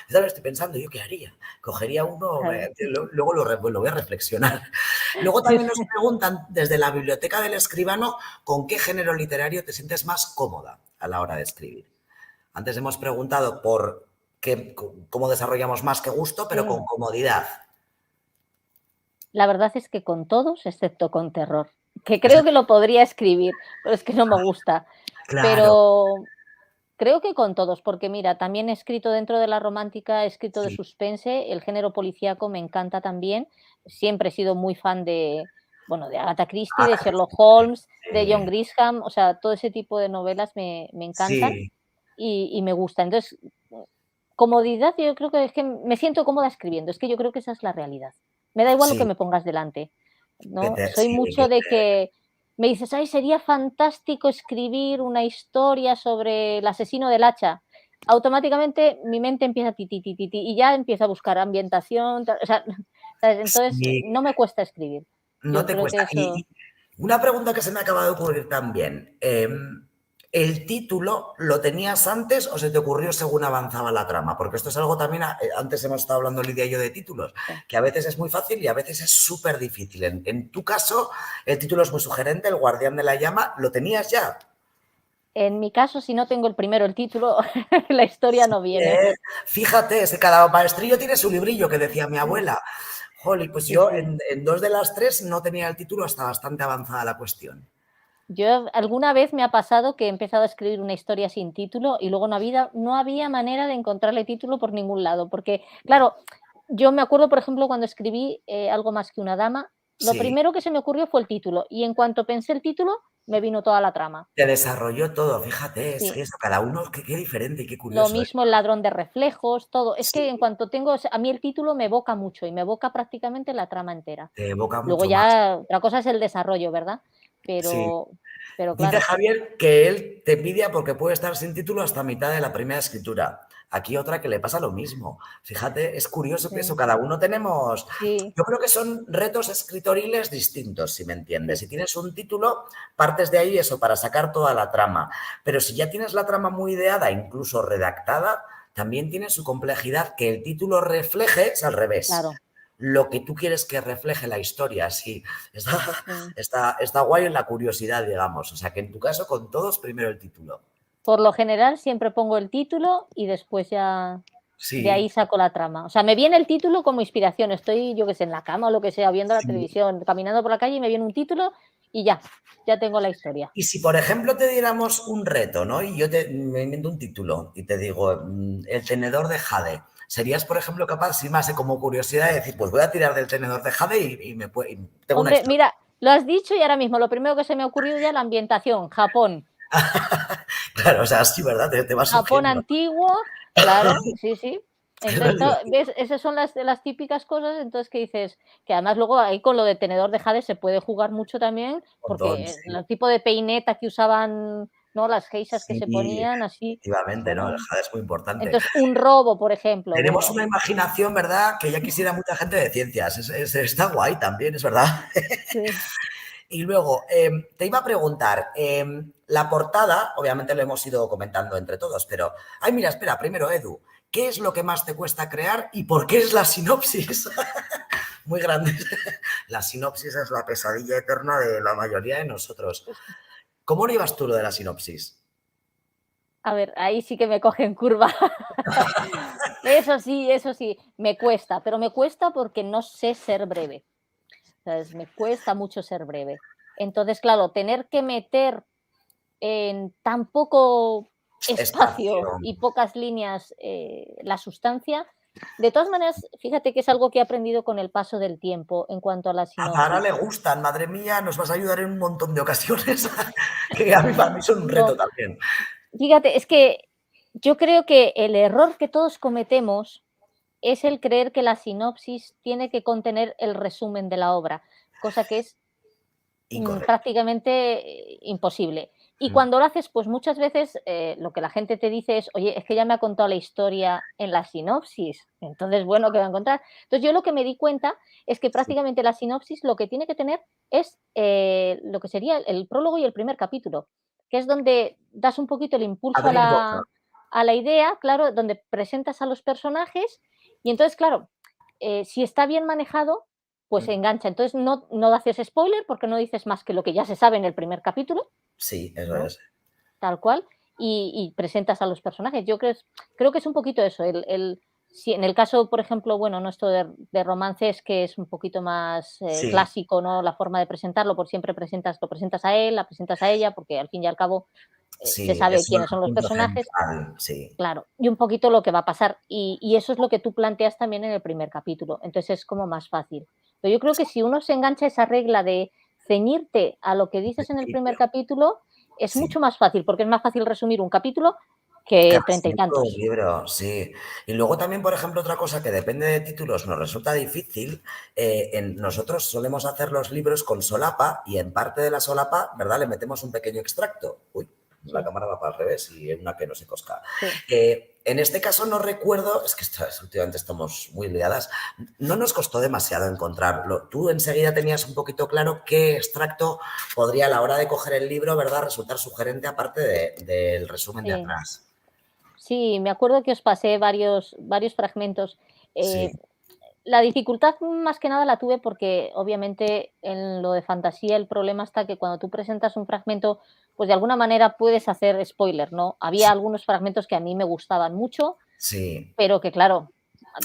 ya lo estoy pensando, ¿yo qué haría? Cogería uno, Claro. luego lo voy a reflexionar. Luego Sí, también nos preguntan, desde la biblioteca del escribano, ¿con qué género literario te sientes más cómoda a la hora de escribir? Antes hemos preguntado por cómo desarrollamos más que gusto, pero con sí. comodidad. La verdad es que con todos, excepto con terror, que creo que lo podría escribir, pero es que no me gusta. Claro, Pero creo que con todos, porque mira, también he escrito dentro de la romántica, he escrito de sí. suspense, el género policíaco me encanta también. Siempre he sido muy fan de, bueno, de Agatha Christie, de Sherlock Holmes, de John Grisham, o sea, todo ese tipo de novelas me encantan Sí, y me gustan. Entonces, comodidad, yo creo que es que me siento cómoda escribiendo, es que yo creo que esa es la realidad. Me da igual lo que sí, me pongas delante, ¿no? Soy sí, que mucho de que me dices: "Ay, sería fantástico escribir una historia sobre el asesino del hacha". Automáticamente mi mente empieza ti, ti, ti, ti, ti, y ya empiezo a buscar ambientación, o sea, ¿sabes? Entonces, sí, no me cuesta escribir. no Yo te creo que cuesta. eso Y una pregunta que se me acaba de ocurrir también. ¿El título lo tenías antes o se te ocurrió según avanzaba la trama? Porque esto es algo también, antes hemos estado hablando Lidia y yo de títulos, sí. que a veces es muy fácil y a veces es súper difícil. En tu caso, el título es muy sugerente, El guardián de la llama, ¿lo tenías ya? En mi caso, si no tengo el primero el título, la historia no viene. Fíjate, es que cada maestrillo tiene su librillo, que decía mi Sí, abuela. Jolly, pues sí, yo sí. en dos de las tres no tenía el título hasta bastante avanzada la cuestión. Yo alguna vez me ha pasado que he empezado a escribir una historia sin título y luego no había manera de encontrarle título por ningún lado, porque, claro, yo me acuerdo, por ejemplo, cuando escribí Algo más que una dama, lo Sí, primero que se me ocurrió fue el título y en cuanto pensé el título, me vino toda la trama. te desarrolló todo, fíjate, es que Sí, eso, cada uno, qué diferente y qué lo curioso, ¿eh? mismo El ladrón de reflejos, todo. Es Sí, que en cuanto tengo, a mí el título me evoca mucho y me evoca prácticamente la trama entera. te evoca Luego mucho más. ya otra cosa es el desarrollo, ¿verdad? Sí. Pero, pero Dice claro, Javier que él te envidia porque puede estar sin título hasta mitad de la primera escritura. Aquí otra que le pasa lo mismo. Fíjate, es curioso que eso, sí, cada uno tenemos. sí, Yo creo que son retos escritoriles distintos, si me entiendes. sí, Si tienes un título, partes de ahí eso para sacar toda la trama. Pero si ya tienes la trama muy ideada, incluso redactada, también tiene su complejidad que el título refleje, es al revés. claro. Lo que tú quieres que refleje la historia, sí. Está, Sí. está guay en la curiosidad, digamos. O sea que en tu caso, con todos, primero el título. Por lo general, siempre pongo el título y después ya de Sí, ahí saco la trama. O sea, me viene el título como inspiración. Estoy, yo qué sé, en la cama o lo que sea, viendo la sí. televisión, caminando por la calle y me viene un título y ya tengo la historia. Y si, por ejemplo, te diéramos un reto, ¿no? Y yo me invento un título y te digo, El tenedor de Jade. ¿Serías, por ejemplo, capaz, sin más, como curiosidad, de decir, pues voy a tirar del tenedor de Jade y tengo una Hombre, historia? mira, lo has dicho y ahora mismo lo primero que se me ha ocurrido ya la ambientación, Japón. Claro, o sea, sí, ¿verdad? Te va Japón surgiendo. antiguo, claro, sí, sí. Es lo Entonces, divertido. ¿ves? Esas son las típicas cosas, entonces, que dices que además luego ahí con lo de tenedor de jade se puede jugar mucho también, Un montón, porque sí. el tipo de peineta que usaban, ¿no? Las geishas que Sí, se ponían así, efectivamente, ¿no? El bueno. Jade es muy importante. Entonces, un robo, por ejemplo, Tenemos bueno, una imaginación, ¿verdad? Que ya quisiera mucha gente de ciencias. Está guay también, es verdad. sí. Y luego, te iba a preguntar, la portada, obviamente lo hemos ido comentando entre todos, pero, ay, mira, espera, primero, Edu, ¿qué es lo que más te cuesta crear y por qué es la sinopsis? Muy grande. La sinopsis es la pesadilla eterna de la mayoría de nosotros. ¿Cómo lo ibas tú lo de la sinopsis? A ver, ahí sí que me cogen curva. Eso sí, me cuesta, pero me cuesta porque no sé ser breve. ¿Sabes? Me cuesta mucho ser breve. Entonces, claro, tener que meter en tan poco Espacio. espacio y pocas líneas la sustancia. De todas maneras, fíjate que es algo que he aprendido con el paso del tiempo en cuanto a la A Zahara le sinopsis. gustan, madre mía, nos vas a ayudar en un montón de ocasiones, que a mí, para mí son un reto No, también. fíjate, es que yo creo que el error que todos cometemos es el creer que la sinopsis tiene que contener el resumen de la obra, cosa que es Incorrecto. prácticamente imposible. Y Mm, cuando lo haces, pues muchas veces lo que la gente te dice es, oye, es que ya me ha contado la historia en la sinopsis, entonces, bueno, ¿qué va a encontrar? Entonces, yo lo que me di cuenta es que sí. prácticamente la sinopsis lo que tiene que tener es lo que sería el prólogo y el primer capítulo, que es donde das un poquito el impulso Abrir boca. a la idea, claro, donde presentas a los personajes y entonces, claro, si está bien manejado, pues Mm, engancha. Entonces no haces spoiler porque no dices más que lo que ya se sabe en el primer capítulo, sí, eso ¿no? es. Tal cual, y presentas a los personajes. Creo que es un poquito eso, si en el caso, por ejemplo, bueno, nuestro de romances, que es un poquito más Sí, clásico, ¿no? La forma de presentarlo, por siempre lo presentas a él, la presentas a ella, porque al fin y al cabo se sí, sabe eso es quiénes son el los punto personajes. central, sí. Claro, y un poquito lo que va a pasar. Y eso es lo que tú planteas también en el primer capítulo. Entonces es como más fácil. Pero yo creo que si uno se engancha a esa regla de ceñirte a lo que Al dices en el primer principio, capítulo, es sí. mucho más fácil, porque es más fácil resumir un capítulo que treinta y Casi todo el tantos. libro, sí. Y luego también, por ejemplo, otra cosa que depende de títulos nos resulta difícil, nosotros solemos hacer los libros con solapa y en parte de la solapa, ¿verdad? Le metemos un pequeño extracto. Uy, la Sí, cámara va para el revés y hay una que no se cosca. sí. En este caso no recuerdo, es que últimamente estamos muy liadas, no nos costó demasiado encontrarlo. Tú enseguida tenías un poquito claro qué extracto podría a la hora de coger el libro, ¿verdad?, resultar sugerente aparte del resumen de Sí, atrás. sí, me acuerdo que os pasé varios fragmentos. Sí, Eh, La dificultad más que nada la tuve porque obviamente en lo de fantasía el problema está que cuando tú presentas un fragmento, pues de alguna manera puedes hacer spoiler, ¿no? Había sí, algunos fragmentos que a mí me gustaban mucho, sí. pero que claro,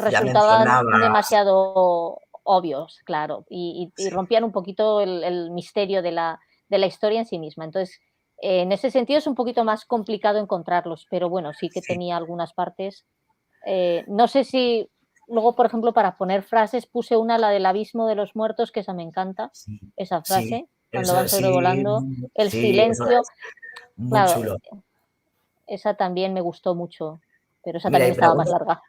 Ya resultaban mencionabas, demasiado obvios, claro, y sí, rompían un poquito el misterio de la historia en sí misma. Entonces, en ese sentido es un poquito más complicado encontrarlos, pero bueno, sí que sí, tenía algunas partes no sé si luego, por ejemplo, para poner frases puse una, la del abismo de los muertos, que esa me encanta, sí, esa sí. frase, cuando Eso van es, sí, sobrevolando, el sí, eso silencio, es muy claro, chulo. esa también me gustó mucho, pero esa Mira, también y estaba más larga.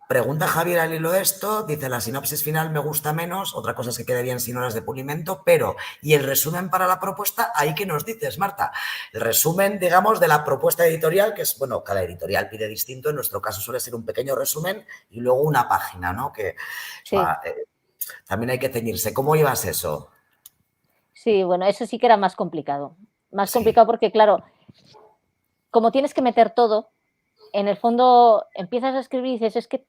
pregunta Javier al hilo de esto, dice la sinopsis final me gusta menos, otra cosa es que quede bien sin horas de pulimento, pero ¿y el resumen para la propuesta? Ahí que nos dices, Marta. El resumen, digamos, de la propuesta editorial, que es, bueno, cada editorial pide distinto, en nuestro caso suele ser un pequeño resumen y luego una página, ¿no? Que Sí, también hay que ceñirse. ¿Cómo llevas eso? sí, bueno, eso sí que era más complicado. Más Sí, complicado porque, claro, como tienes que meter todo, en el fondo empiezas a escribir y dices, es que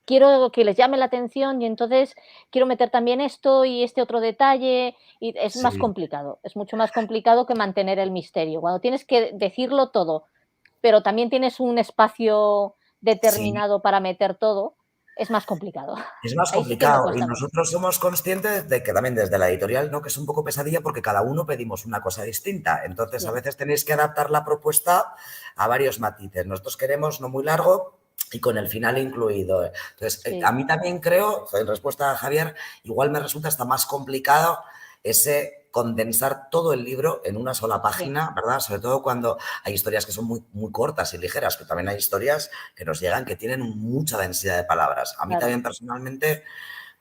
quiero que les llame la atención y entonces quiero meter también esto y este otro detalle y es más sí, complicado, es mucho más complicado que mantener el misterio. Cuando tienes que decirlo todo, pero también tienes un espacio sí. determinado para meter todo, es más complicado. Es más Ahí sí que me complicado y cuesta más. nosotros somos conscientes de que también desde la editorial, ¿no?, que es un poco pesadilla porque cada uno pedimos una cosa distinta. Entonces, a Sí, veces tenéis que adaptar la propuesta a varios matices. Nosotros queremos no muy largo y con el final incluido. Entonces, a sí, mí también creo, en respuesta a Javier, igual me resulta hasta más complicado ese condensar todo el libro en una sola sí, página, ¿verdad? Sobre todo cuando hay historias que son muy, muy cortas y ligeras, pero también hay historias que nos llegan que tienen mucha densidad de palabras. A mí claro, también personalmente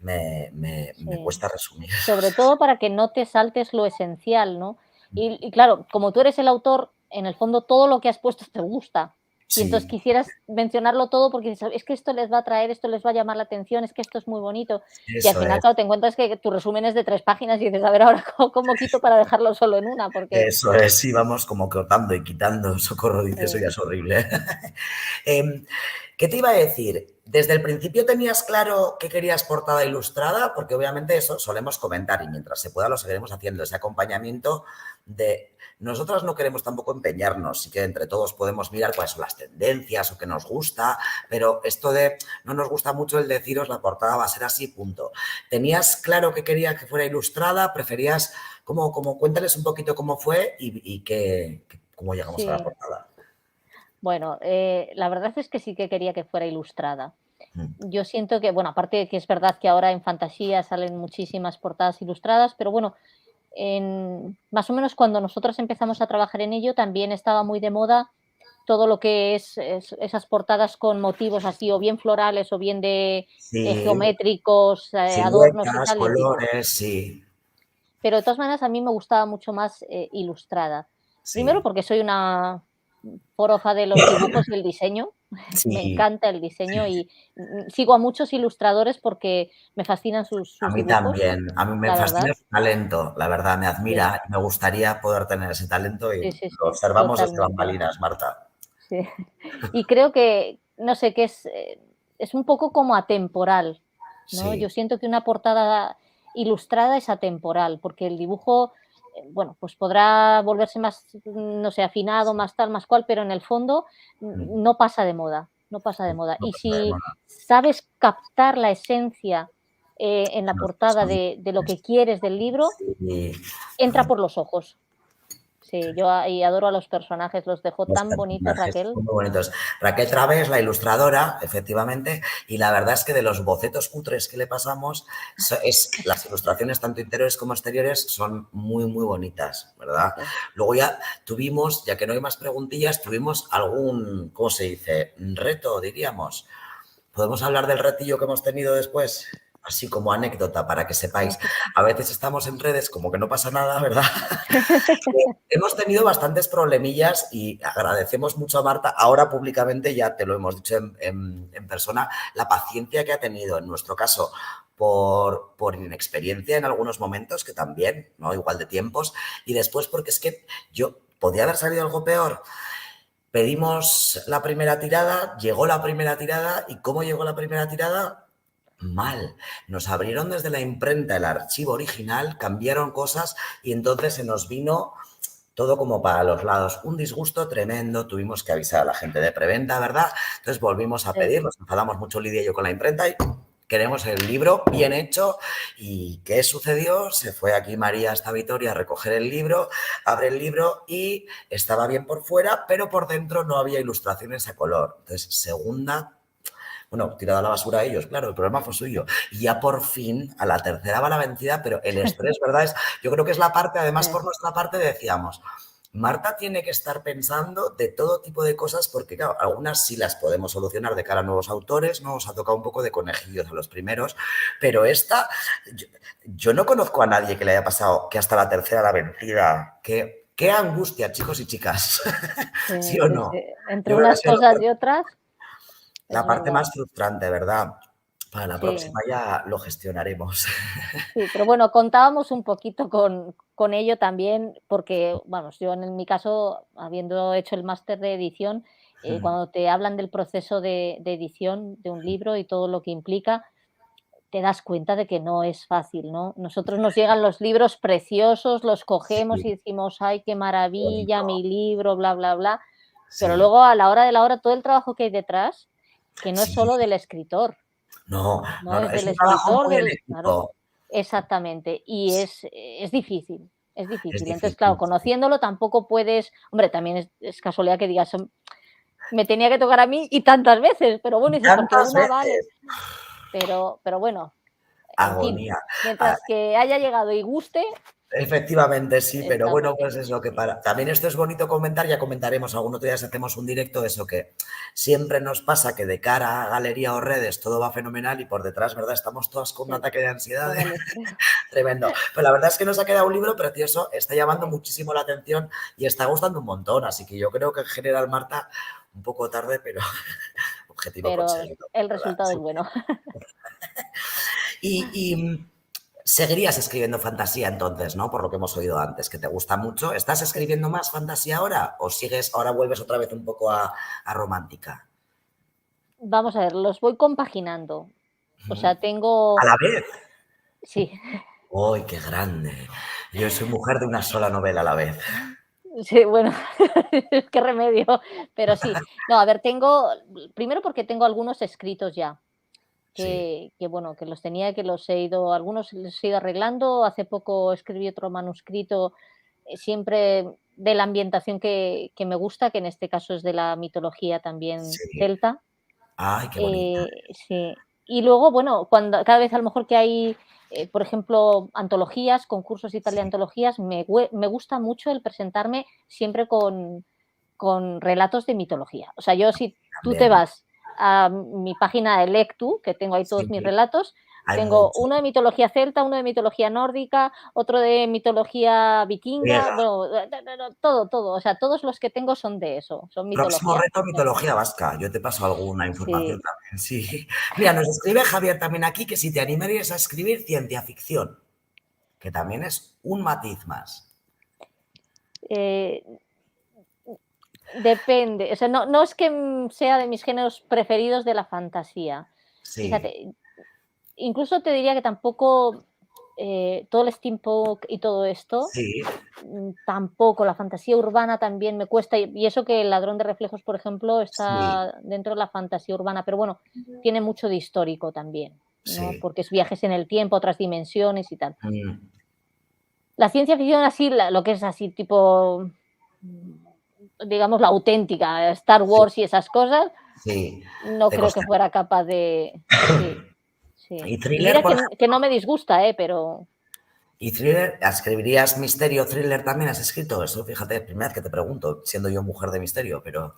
me sí. cuesta resumir. Sobre todo para que no te saltes lo esencial, ¿no? Y claro, como tú eres el autor, en el fondo todo lo que has puesto te gusta. Y entonces Sí, quisieras mencionarlo todo porque dices: "Es que esto les va a atraer, esto les va a llamar la atención, es que esto es muy bonito". Y al eso final, es, claro, te encuentras que tu resumen es de 3 páginas y dices: "A ver, ahora, ¿cómo quito para dejarlo solo en una?". Porque eso es, sí, vamos como cortando y quitando, socorro, dice, eso ya sí, es horrible. Em, ¿Qué te iba a decir? ¿Desde el principio tenías claro que querías portada ilustrada? Porque obviamente eso solemos comentar y mientras se pueda lo seguiremos haciendo, ese acompañamiento de... Nosotras no queremos tampoco empeñarnos, sí que entre todos podemos mirar cuáles son las tendencias o qué nos gusta, pero esto de no nos gusta mucho el deciros la portada va a ser así, punto. ¿Tenías claro que querías que fuera ilustrada? ¿Preferías, cuéntales un poquito cómo fue y cómo llegamos a la sí. portada? Bueno, la verdad es que sí que quería que fuera ilustrada. Mm, Yo siento que, bueno, aparte de que es verdad que ahora en fantasía salen muchísimas portadas ilustradas, pero bueno, más o menos cuando nosotros empezamos a trabajar en ello también estaba muy de moda todo lo que es esas portadas con motivos así, o bien florales, o bien de Sí, geométricos, adornos y siluetas, tal, y así. colores, sí, Pero de todas maneras a mí me gustaba mucho más, ilustrada. Primero sí. porque soy una forofa de los dibujos y el diseño, me Sí, encanta el diseño y, sigo a muchos ilustradores porque me fascinan a sus mí dibujos, también. A mí me la verdad. fascina su talento, la verdad, me Sí, admira y me gustaría poder tener ese talento y sí, sí, lo sí, observamos desde totalmente. bambalinas, Marta. Sí. Y creo que, no sé, que es un poco como atemporal, ¿no? Yo Sí, siento que una portada ilustrada es atemporal, porque el dibujo, bueno, pues podrá volverse más, no sé, afinado, sí, más tal, más cual, pero en el fondo no pasa de moda, no pasa de moda. no Y pasa de si moda. sabes captar la esencia, en la Los portada de lo que quieres del libro, sí, entra por los ojos. Sí, yo y adoro a los personajes, los dejó los tan bonitos, personajes Raquel. son muy bonitos. Raquel Través, la ilustradora, efectivamente, y la verdad es que de los bocetos cutres que le pasamos, las ilustraciones tanto interiores como exteriores son muy, muy bonitas, ¿verdad? Sí. Luego ya tuvimos, ya que no hay más preguntillas, tuvimos algún, ¿cómo se dice? Reto, diríamos. ¿Podemos hablar del retillo que hemos tenido después? Así como anécdota para que sepáis. A veces estamos en redes como que no pasa nada, ¿verdad? Hemos tenido bastantes problemillas y agradecemos mucho a Marta, ahora públicamente ya te lo hemos dicho en persona, la paciencia que ha tenido en nuestro caso por inexperiencia en algunos momentos, que también, ¿no? Igual de tiempos, y después porque es que yo podía haber salido algo peor. Pedimos la primera tirada, llegó la primera tirada y ¿cómo llegó la primera tirada? Mal. Nos abrieron desde la imprenta el archivo original, cambiaron cosas y entonces se nos vino todo como para los lados. Un disgusto tremendo, tuvimos que avisar a la gente de preventa, ¿verdad? Entonces volvimos a Sí. pedir, nos enfadamos mucho Lidia y yo con la imprenta y queremos el libro bien hecho. ¿Y qué sucedió? Se fue aquí María hasta Vitoria a recoger el libro, abre el libro y estaba bien por fuera, pero por dentro no había ilustraciones a color. Entonces, segunda, bueno, tirado a la basura a ellos, claro, el problema fue suyo. Y ya por fin, a la tercera va la vencida, pero el estrés, ¿verdad? Yo creo que es la parte, además Sí, por nuestra parte decíamos, Marta tiene que estar pensando de todo tipo de cosas porque, claro, algunas sí las podemos solucionar de cara a nuevos autores, ¿no? Os ha tocado un poco de conejillos a los primeros, pero esta, yo, yo no conozco a nadie que le haya pasado que hasta la tercera la vencida. Qué angustia, chicos y chicas. ¿Sí sí, o sí, sí. no? Entre Yo creo que ha unas sido cosas y otras, la es parte verdad. más frustrante, ¿verdad? Para la Sí, próxima ya lo gestionaremos. sí, pero bueno, contábamos un poquito con ello también, porque, vamos, yo en mi caso, habiendo hecho el máster de edición, cuando te hablan del proceso de edición de un libro y todo lo que implica, te das cuenta de que no es fácil, ¿no? Nosotros nos llegan los libros preciosos, los cogemos Sí, y decimos: "Ay, qué maravilla, bonito. mi libro, bla, bla, bla", pero Sí, luego a la hora de la hora, todo el trabajo que hay detrás, que no es sí. solo del escritor, No, no no, no, es es del un trabajo escritor, muy en del claro, equipo. exactamente, y Sí, es difícil, es es difícil. Entonces, claro, difícil. conociéndolo tampoco puedes hombre, también es casualidad que digas: me tenía que tocar a mí y tantas veces", pero bueno, Y dices: "Porque tantas una vale", veces. pero bueno, en fin, Agonía. Ah, mientras que haya llegado y guste, efectivamente, sí, pero está muy bueno, pues bien. eso que para. También esto es bonito comentar, ya comentaremos algún otro día si hacemos un directo, eso que siempre nos pasa que de cara a galería o redes todo va fenomenal y por detrás, ¿verdad? Estamos todas con un Sí, ataque de ansiedad. todo el estrés. Tremendo. Pero la verdad es que nos ha quedado un libro precioso, está llamando Sí, muchísimo la atención y está gustando un montón. Así que yo creo que en general, Marta, un poco tarde, pero objetivo pero conseguido, el ¿verdad? resultado es Sí. bueno. Y seguirías escribiendo fantasía entonces, ¿no? Por lo que hemos oído antes, que te gusta mucho. ¿Estás Sí. escribiendo más fantasía ahora o sigues, ahora vuelves otra vez un poco a romántica? Vamos a ver, los voy compaginando. O Ujú. sea, tengo A la vez. sí, ¡Uy, qué grande! Yo soy mujer de una sola novela a la vez. sí, bueno, qué remedio, pero sí. No, a ver, tengo primero porque tengo algunos escritos ya, Sí, bueno, que los tenía, que los he ido algunos los he ido arreglando. Hace poco escribí otro manuscrito, siempre de la ambientación que me gusta, que en este caso es de la mitología también sí. celta. Ay, qué bonita. Sí. Y luego, bueno, cuando cada vez a lo mejor que hay, por ejemplo, antologías, concursos y tal de Sí, antologías, me gusta mucho el presentarme siempre con, con relatos de mitología. O sea, yo si tú te También. vas a mi página de Lectu, que tengo ahí Sí, todos mis relatos, hay tengo mucho. uno de mitología celta, uno de mitología nórdica, otro de mitología vikinga, Griega. bueno, todo, todo. O sea, todos los que tengo son de eso, son Próximo mitología. reto, mitología vasca. Yo te paso alguna información Sí. también, sí. Mira, nos escribe Javier también aquí que si te animarías a escribir ciencia ficción, que también es un matiz más. Eh, Depende, o sea, no es que, sea de mis géneros preferidos de la fantasía. Sí, Fíjate, incluso te diría que tampoco, todo el steampunk y todo esto, sí, tampoco, la fantasía urbana también me cuesta, y eso que El ladrón de reflejos, por ejemplo, sí, está dentro de la fantasía urbana, pero bueno, tiene mucho de histórico también, ¿no? sí. Porque es viajes en el tiempo, otras dimensiones y tal. Mm, La ciencia ficción así, lo que es así tipo, digamos, la auténtica, Star sí, Wars y esas cosas, sí. no Te creo que costa. fuera capaz de sí, sí. Y Y thriller, mira por que no ejemplo. me disgusta, pero Y thriller, ¿escribirías misterio, thriller también has escrito? Eso, fíjate, primera vez que te pregunto, siendo yo mujer de misterio, pero.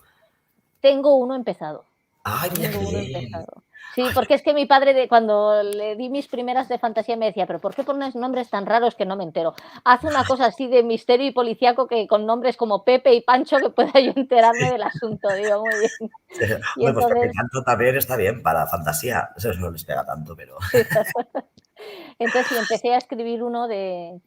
tengo uno empezado. Ay, mira qué Tengo uno bien. empezado. Sí, porque es que mi padre cuando le di mis primeras de fantasía me decía: "¿Pero por qué pones nombres tan raros que no me entero? Haz una cosa así de misterio y policíaco que con nombres como Pepe y Pancho que pueda yo enterarme del asunto". Digo: "Muy bien". Sí. Y Hombre, pues Pepe entonces Pancho también está bien para fantasía. Eso no les pega tanto, pero. sí, entonces sí, empecé a escribir uno de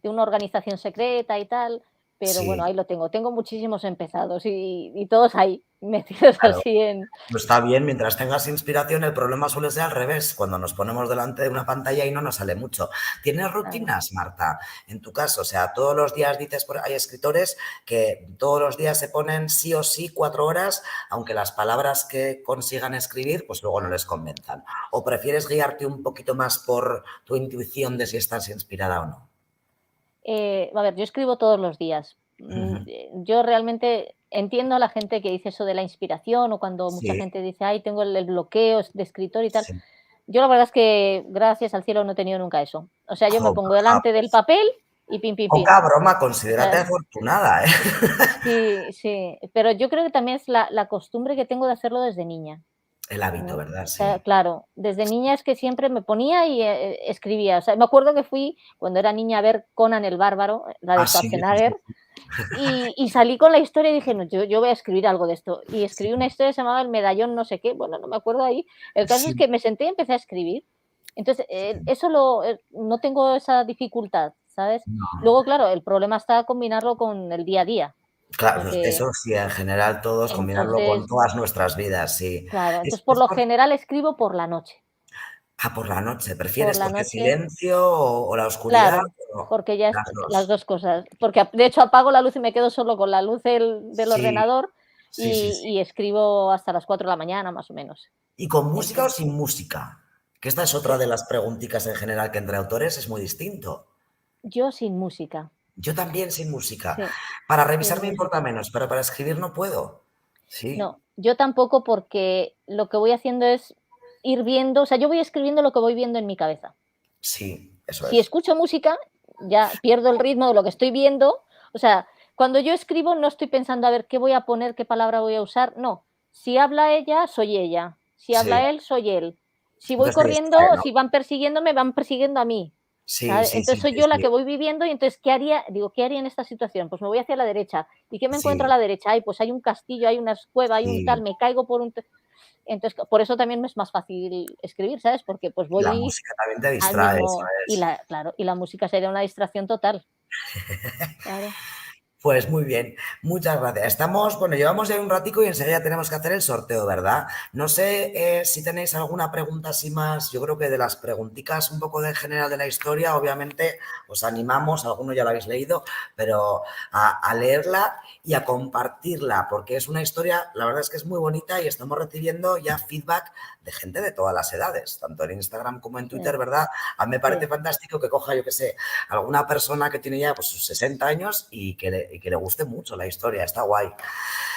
una organización secreta y tal, pero bueno, Sí, ahí lo tengo. Tengo muchísimos empezados y todos ahí, metidos claro. así en No está bien, mientras tengas inspiración, el problema suele ser al revés, cuando nos ponemos delante de una pantalla y no nos sale mucho. ¿Tienes claro. rutinas, Marta? En tu caso, o sea, todos los días dices, hay escritores que todos los días se ponen sí o sí 4 horas, aunque las palabras que consigan escribir, pues luego no les convenzan. ¿O prefieres guiarte un poquito más por tu intuición de si estás inspirada o no? A ver, yo escribo todos los días. Ujú. Yo realmente entiendo a la gente que dice eso de la inspiración o cuando mucha Sí, gente dice, ay, tengo el bloqueo de escritor y tal. sí. Yo la verdad es que gracias al cielo no he tenido nunca eso. O sea, yo me Jo, pongo delante del pues, papel y pim, pim, pim. poca broma, O considérate sea, afortunada, ¿eh? sí, sí, pero yo creo que también es la costumbre que tengo de hacerlo desde niña, El hábito, ¿no? ¿verdad? O sea, Sí. claro, desde niña es que siempre me ponía y, escribía. O sea, me acuerdo que fui cuando era niña a ver Conan el Bárbaro, la de Ah, sí, sí, sí, Schwarzenegger, sí. y salí con la historia y dije: "No, yo voy a escribir algo de esto". Y escribí una historia que se llamaba El medallón no sé qué, bueno, no me acuerdo ahí. El caso es Sí, que me senté y empecé a escribir. Entonces, sí. eso no tengo esa dificultad, ¿sabes? No. Luego, claro, el problema está combinarlo con el día a día, Claro, porque eso sí, en general todos combinarlo con entonces, todas nuestras vidas, sí. claro, Es entonces por es lo por general escribo por la noche. por la noche, Por ¿prefieres la porque noche silencio o la oscuridad claro, o porque ya las las 2? 2 cosas. Porque de hecho apago la luz y me quedo solo con la luz del Sí, ordenador sí, sí, sí. y escribo hasta las 4 de la mañana, más o menos. ¿Y con música o Entonces, sin música? Que esta es otra de las preguntitas en general que entre autores es muy distinto. yo sin música, Yo también sin música. sí, Para sin revisar me importa música. menos, pero para escribir no puedo. No, Sí, yo tampoco porque lo que voy haciendo es ir viendo, o sea, yo voy escribiendo lo que voy viendo en mi cabeza. sí, eso Si es. escucho música, ya pierdo el ritmo de lo que estoy viendo. O sea, cuando yo escribo no estoy pensando a ver qué voy a poner, qué palabra voy a usar. No. Si habla ella, soy ella. Si Sí. habla él, soy él. Si voy Entonces te distrae, corriendo, ¿no? si van persiguiéndome, me van persiguiendo a mí. Sí, ¿Sabes? sí, sí, Entonces soy sí, yo la sí. que voy viviendo y entonces, ¿qué haría? Digo, ¿qué haría en esta situación? Pues me voy hacia la derecha. ¿Y qué me encuentro a Sí, la derecha? Ay, pues hay un castillo, hay una cueva, hay un tal, sí. me caigo por un... Entonces, por eso también me es más fácil escribir, ¿sabes? Porque pues La voy música también te al distrae, eso mismo y es. claro, y la música sería una distracción total, claro. Pues muy bien, muchas gracias. Estamos, bueno, llevamos ya un ratico y enseguida tenemos que hacer el sorteo, ¿verdad? No sé si tenéis alguna pregunta así más, yo creo que de las preguntitas un poco de general de la historia, obviamente os animamos, algunos ya la habéis leído, pero a leerla y a compartirla, porque es una historia, la verdad es que es muy bonita y estamos recibiendo ya feedback de gente de todas las edades, tanto en Instagram como en Sí, Twitter, ¿verdad? A mí me parece sí, fantástico que coja, yo que sé, alguna persona que tiene ya pues sus 60 años y que que le guste mucho la historia, está guay.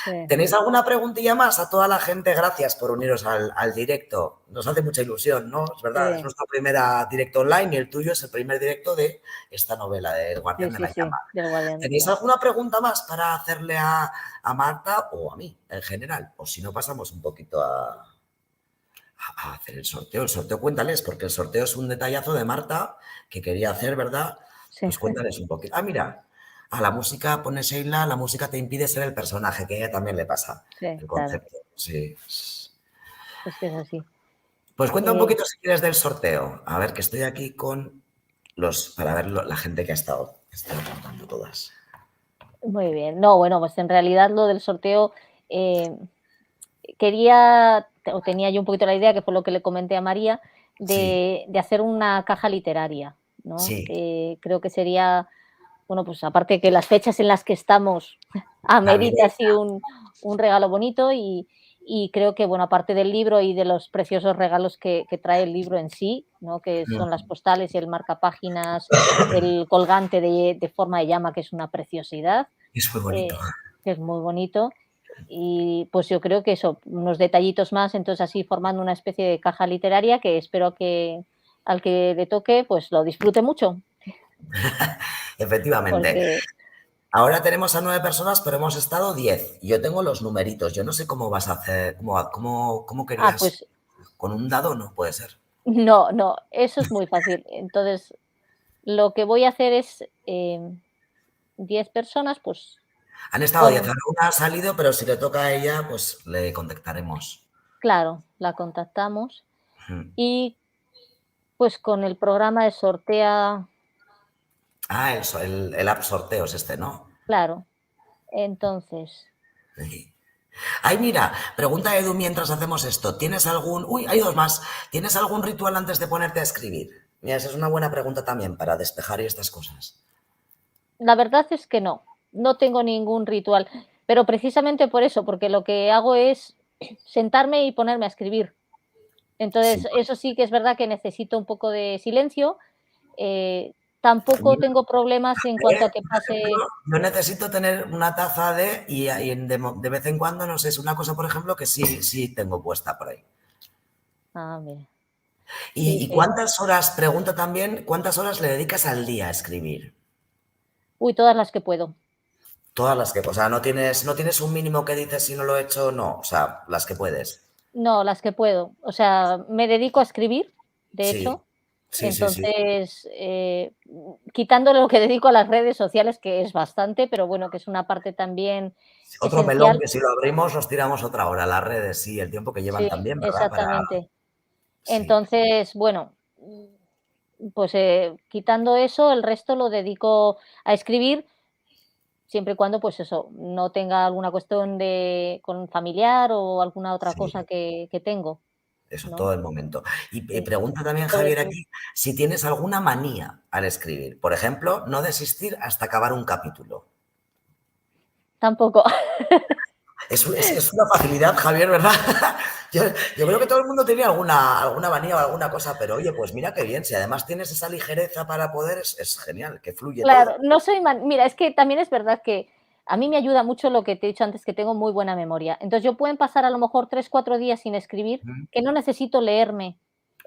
Sí. ¿Tenéis alguna preguntilla más a toda la gente? Gracias por uniros al directo. Nos hace mucha ilusión, ¿no? Es verdad, es Sí, nuestra primera directo online y el tuyo es el primer directo de esta novela, de El sí, Guardián de sí, la sí, Llama. del Guardián de la ¿Tenéis Llama. alguna pregunta más para hacerle a Marta o a mí en general? O si no, pasamos un poquito a hacer el sorteo. El sorteo, cuéntales, porque el sorteo es un detallazo de Marta que quería hacer, ¿verdad? Sí, Pues cuéntales un poquito. Ah, mira, a la música pone Sheila, la música te impide ser el personaje, que a ella también le pasa sí, el claro, concepto. Sí. es que es así. Pues cuenta un Eh, poquito si quieres del sorteo. A ver, que estoy aquí con para ver la gente que ha estado. Estoy apuntando todas. Muy bien. No, bueno, pues en realidad lo del sorteo, eh, quería o tenía yo un poquito la idea, que fue lo que le comenté a María, Sí, de hacer una caja literaria, ¿no? sí, Creo que sería, bueno, pues aparte que las fechas en las que estamos amerita así navideña. un regalo bonito y creo que, bueno, aparte del libro y de los preciosos regalos que trae el libro en sí, ¿no? Que son las Mm. postales y el marcapáginas, el colgante de forma de llama, que es una preciosidad, Es muy bonito. eh, que es muy bonito. Y pues yo creo que eso, unos detallitos más, entonces así formando una especie de caja literaria que espero que al que le toque, pues lo disfrute mucho, Efectivamente. porque, Ahora tenemos a 9 personas, pero hemos estado 10. Yo tengo los numeritos. Yo no sé cómo vas a hacer, cómo querías. pues Con un dado no puede ser. no, no, eso es muy fácil. Entonces, lo que voy a hacer es, 10 personas, pues Han estado 10. con Ahora una ha salido, pero si le toca a ella, pues le contactaremos. claro, la contactamos Mm. y, pues, con el programa de sortea Ah, el app sorteos este, ¿no? claro, entonces, Sí. Ay, mira, pregunta Edu mientras hacemos esto. ¿Tienes algún... Uy, hay dos más. ¿Tienes algún ritual antes de ponerte a escribir? Mira, esa es una buena pregunta también para despejar y estas cosas. la verdad es que no, no tengo ningún ritual, pero precisamente por eso, porque lo que hago es sentarme y ponerme a escribir. Sí. Entonces, eso sí que es verdad que necesito un poco de silencio, tampoco Mira, tengo problemas en cuanto a que por ejemplo, pase yo necesito tener una taza de vez en cuando, no sé, es una cosa, por ejemplo, que sí tengo puesta por ahí. mira, sí, ¿Y sí. cuántas horas, pregunta también, cuántas horas le dedicas al día a escribir? Uy, todas las que puedo. Todas las que, o sea, no tienes un mínimo que dices si no lo he hecho, no, o sea, las que puedes. No, las que puedo. O sea, me dedico a escribir, de Sí, hecho. sí, sí, sí. Entonces, quitándole lo que dedico a las redes sociales, que es bastante, pero bueno, que es una parte también Otro melón esencial. que si lo abrimos nos tiramos otra hora. Las redes, sí, el tiempo que llevan Sí, también, ¿verdad? exactamente. Sí. Entonces, bueno, pues, quitando eso, el resto lo dedico a escribir, siempre y cuando, pues eso, no tenga alguna cuestión de con familiar o alguna otra Sí, cosa que tengo, eso, ¿no? todo el momento. Y Sí, pregunta también sobre Javier todo. aquí si tienes alguna manía al escribir. Por ejemplo, no desistir hasta acabar un capítulo. Tampoco. Es una facilidad, Javier, ¿verdad? Yo creo que todo el mundo tenía alguna manía o alguna cosa, pero oye, pues mira qué bien. Si además tienes esa ligereza para poder, es genial, que fluye Claro, todo. no soy mira, es que también es verdad que a mí me ayuda mucho lo que te he dicho antes, que tengo muy buena memoria. Entonces, yo pueden pasar a lo mejor 3 4 días sin escribir, Ujú. que no necesito leerme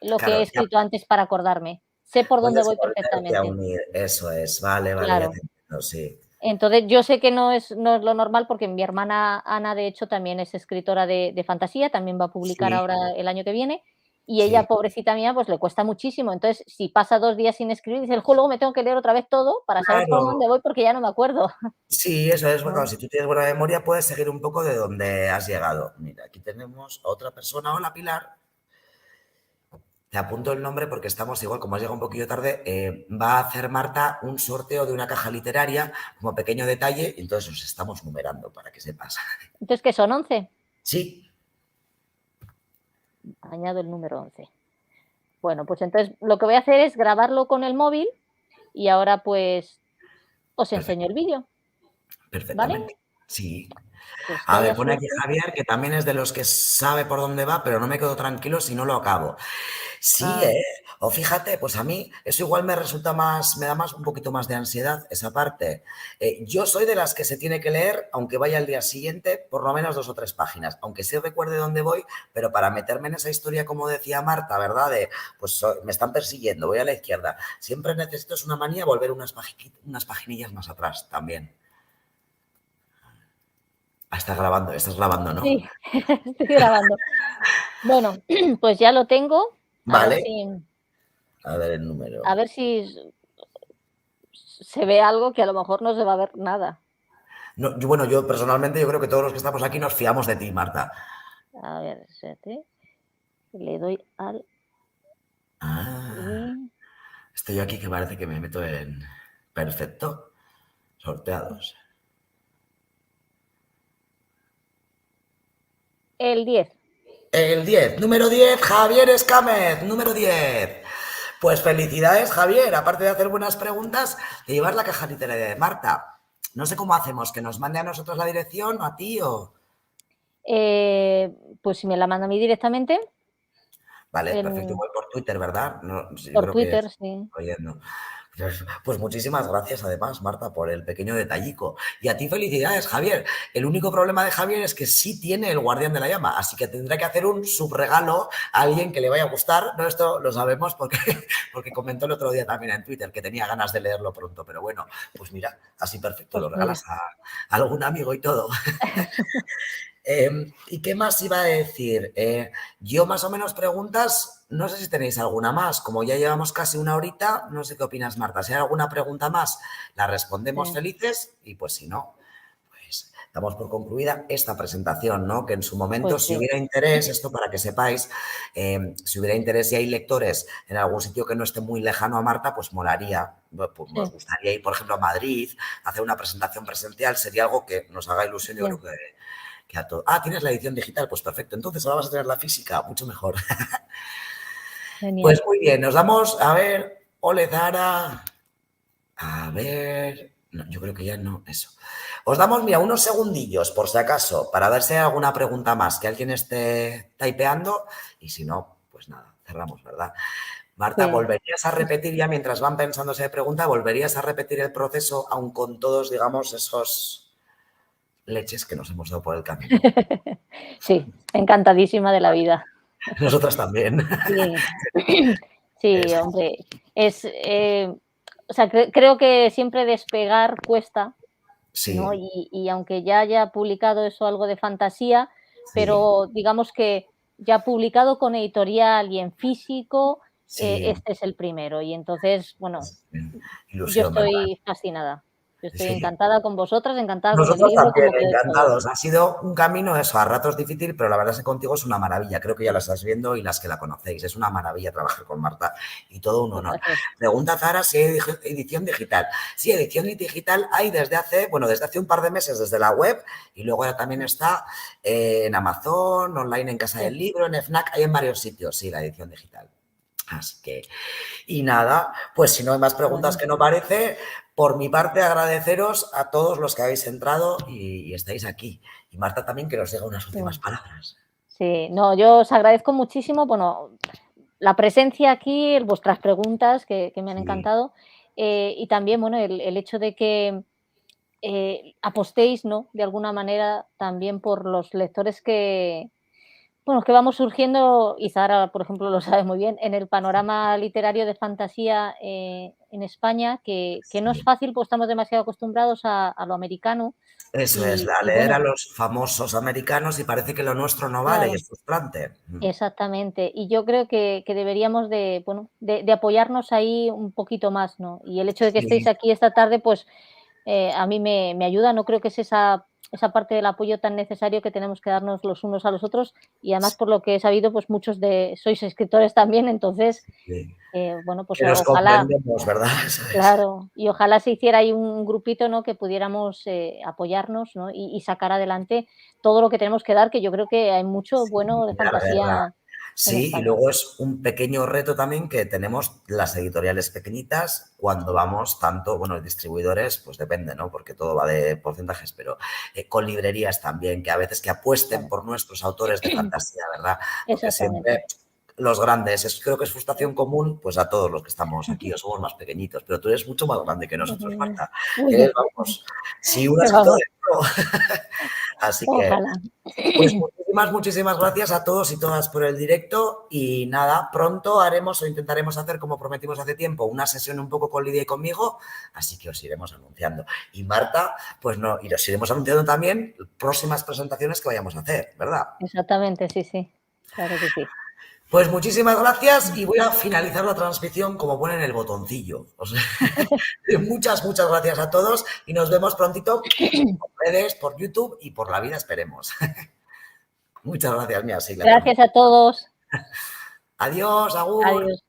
lo que Claro, he ya escrito antes para acordarme. Sé por dónde puedes voy volverte a perfectamente. unir. Eso es, vale, vale, ya Claro. te entiendo, sí. Entonces, yo sé que no es lo normal, porque mi hermana Ana, de hecho, también es escritora de fantasía, también va a publicar Sí, ahora el año que viene, y ella, sí, pobrecita mía, pues le cuesta muchísimo. Entonces, si pasa 2 días sin escribir, dice: "Jo, luego me tengo que leer otra vez todo para saber por claro. dónde voy, porque ya no me acuerdo", Sí, eso es. Bueno, ¿no? si tú tienes buena memoria, puedes seguir un poco de donde has llegado. Mira, aquí tenemos a otra persona. Hola, Pilar. Te apunto el nombre porque estamos igual, como has llegado un poquillo tarde, va a hacer Marta un sorteo de una caja literaria como pequeño detalle, y entonces os estamos numerando para que sepas. Entonces, ¿qué son? 11. Sí, Añado el número 11. Bueno, pues entonces lo que voy a hacer es grabarlo con el móvil y ahora, pues, os enseño perfecto, el vídeo, ¿vale? perfectamente. Sí. Pues que A ver, haya pone aquí suerte. Javier que también es de los que sabe por dónde va, pero no me quedo tranquilo si no lo acabo. Sí, Ah, ¿eh? O fíjate, pues a mí eso igual me resulta más, me da más un poquito más de ansiedad esa parte. Yo soy de las que se tiene que leer, aunque vaya al día siguiente, por lo menos 2 o 3 páginas, aunque sí recuerde dónde voy, pero para meterme en esa historia, como decía Marta, ¿verdad? De, pues me están persiguiendo, voy a la izquierda. Siempre necesito, es una manía, volver unas paginillas más atrás también. Ah, estás grabando, ¿no? sí, estoy grabando. Bueno, pues ya lo tengo. A ver Vale. si A ver el a número. ver si se ve algo que a lo mejor no se va a ver nada. No, bueno, yo personalmente yo creo que todos los que estamos aquí nos fiamos de ti, Marta. A ver, espérate, le doy al Ah, y estoy aquí que parece que me meto en... Perfecto. Sorteados. el 10. El 10, número 10, Javier Escámez, número 10. Pues felicidades, Javier. Aparte de hacer buenas preguntas, de llevar la caja literaria de Marta. No sé cómo hacemos, que nos mande a nosotros la dirección o a ti o... Pues si me la manda a mí directamente, Vale, perfecto. en Igual por Twitter, ¿verdad? No, sí, yo por creo que Twitter, es sí. oyendo. Pues muchísimas gracias además, Marta, por el pequeño detallico. Y a ti felicidades, Javier. El único problema de Javier es que sí tiene el guardián de la llama, así que tendrá que hacer un subregalo a alguien que le vaya a gustar. No, esto lo sabemos porque, porque comentó el otro día también en Twitter que tenía ganas de leerlo pronto, pero bueno, pues mira, así perfecto, Pues lo regalas mira. a algún amigo y todo. ¿Y qué más iba a decir? Yo más o menos preguntas, no sé si tenéis alguna más, como ya llevamos casi una horita, no sé qué opinas, Marta. Si hay alguna pregunta más, la respondemos Sí, felices y pues si no, pues damos por concluida esta presentación, ¿no? Que en su momento, pues si sí, hubiera interés, esto para que sepáis, si hubiera interés y hay lectores en algún sitio que no esté muy lejano a Marta, pues molaría, pues nos sí, gustaría ir, por ejemplo, a Madrid, hacer una presentación presencial, sería algo que nos haga ilusión, yo sí, creo que a todo. Ah, tienes la edición digital, pues perfecto. Entonces ahora vas a tener la física, mucho mejor. Pues genial. muy bien, nos damos, a ver, ole Zara, a ver, no, yo creo que ya no, eso. Os damos, mira, unos segundillos, por si acaso, para ver si hay alguna pregunta más que alguien esté typeando y si no, pues nada, cerramos, ¿verdad? Marta, Sí. ¿volverías a repetir ya mientras van pensando si hay pregunta, volverías a repetir el proceso aún con todos, digamos, esos leches que nos hemos dado por el camino? Sí, encantadísima de la vida. Nosotras también. Sí. Sí, Eso. hombre, es, o sea, creo que siempre despegar cuesta, ¿no? Sí, Y aunque ya haya publicado eso algo de fantasía, sí, pero digamos que ya publicado con editorial y en físico, sí. este es el primero. Y entonces, bueno, yo Ilusión, ¿verdad? estoy fascinada. Yo estoy Sí. encantada con vosotras, encantada con el Nosotros libro, con también, lo que habéis podido. encantados. Ha sido un camino, eso, a ratos difícil, pero la verdad es que contigo es una maravilla. Creo que ya la estás viendo y las que la conocéis. Es una maravilla trabajar con Marta y todo un honor. Gracias. Pregunta Zara si hay edición digital. Sí, edición digital hay desde hace, bueno, desde hace un par de meses desde la web y luego ahora también está en Amazon, online en Casa Sí, del Libro, en FNAC, hay en varios sitios, sí, la edición digital. Así que, y nada, pues si no hay más preguntas bueno. que no parece, por mi parte agradeceros a todos los que habéis entrado y estáis aquí. Y Marta también que nos diga unas últimas Sí, palabras. sí, no, yo os agradezco muchísimo, bueno, la presencia aquí, vuestras preguntas que me han Sí, encantado, y también, bueno, el hecho de que, apostéis, ¿no?, de alguna manera también por los lectores que, bueno, que vamos surgiendo, y Zara, por ejemplo, lo sabe muy bien, en el panorama literario de fantasía, en España, que no es sí. fácil, pues estamos demasiado acostumbrados a lo americano, Eso es, a y leer a bueno, los famosos americanos y parece que lo nuestro no vale y claro. es frustrante. Exactamente. Y yo creo que deberíamos de, bueno, de apoyarnos ahí un poquito más, ¿no? Y el hecho de que estéis Sí, aquí esta tarde, pues, a mí me ayuda, no creo que es esa parte del apoyo tan necesario que tenemos que darnos los unos a los otros, y además, por lo que he sabido, pues, muchos de sois escritores también, entonces, sí. bueno, pues, Que nos ojalá comprendemos, ¿verdad? Eso es. claro, y ojalá se hiciera ahí un grupito, ¿no?, que pudiéramos, apoyarnos, ¿no?, y sacar adelante todo lo que tenemos que dar, que yo creo que hay mucho Sí, bueno de dar guerra. fantasía. Sí, y luego es un pequeño reto también que tenemos las editoriales pequeñitas cuando vamos tanto, bueno, distribuidores, pues depende, ¿no? Porque todo va de porcentajes, pero con librerías también, que a veces que apuesten por nuestros autores de fantasía, ¿verdad? Porque siempre los grandes, creo que es frustración común, pues a todos los que estamos aquí, o somos más pequeñitos, pero tú eres mucho más grande que nosotros, Marta. Eres, vamos, si una escritora Así que, ojalá. pues muchísimas gracias a todos y todas por el directo y nada, pronto haremos o intentaremos hacer, como prometimos hace tiempo, una sesión un poco con Lidia y conmigo, así que os iremos anunciando. Y Marta, pues no, y os iremos anunciando también próximas presentaciones que vayamos a hacer, ¿verdad? Exactamente, sí, claro que sí. Pues muchísimas gracias y voy a finalizar la transmisión como ponen el botoncillo. O sea, muchas gracias a todos y nos vemos prontito por redes, por YouTube y por la vida, esperemos. Muchas gracias, mía Sheila. Gracias a todos. Adiós, agur. Adiós.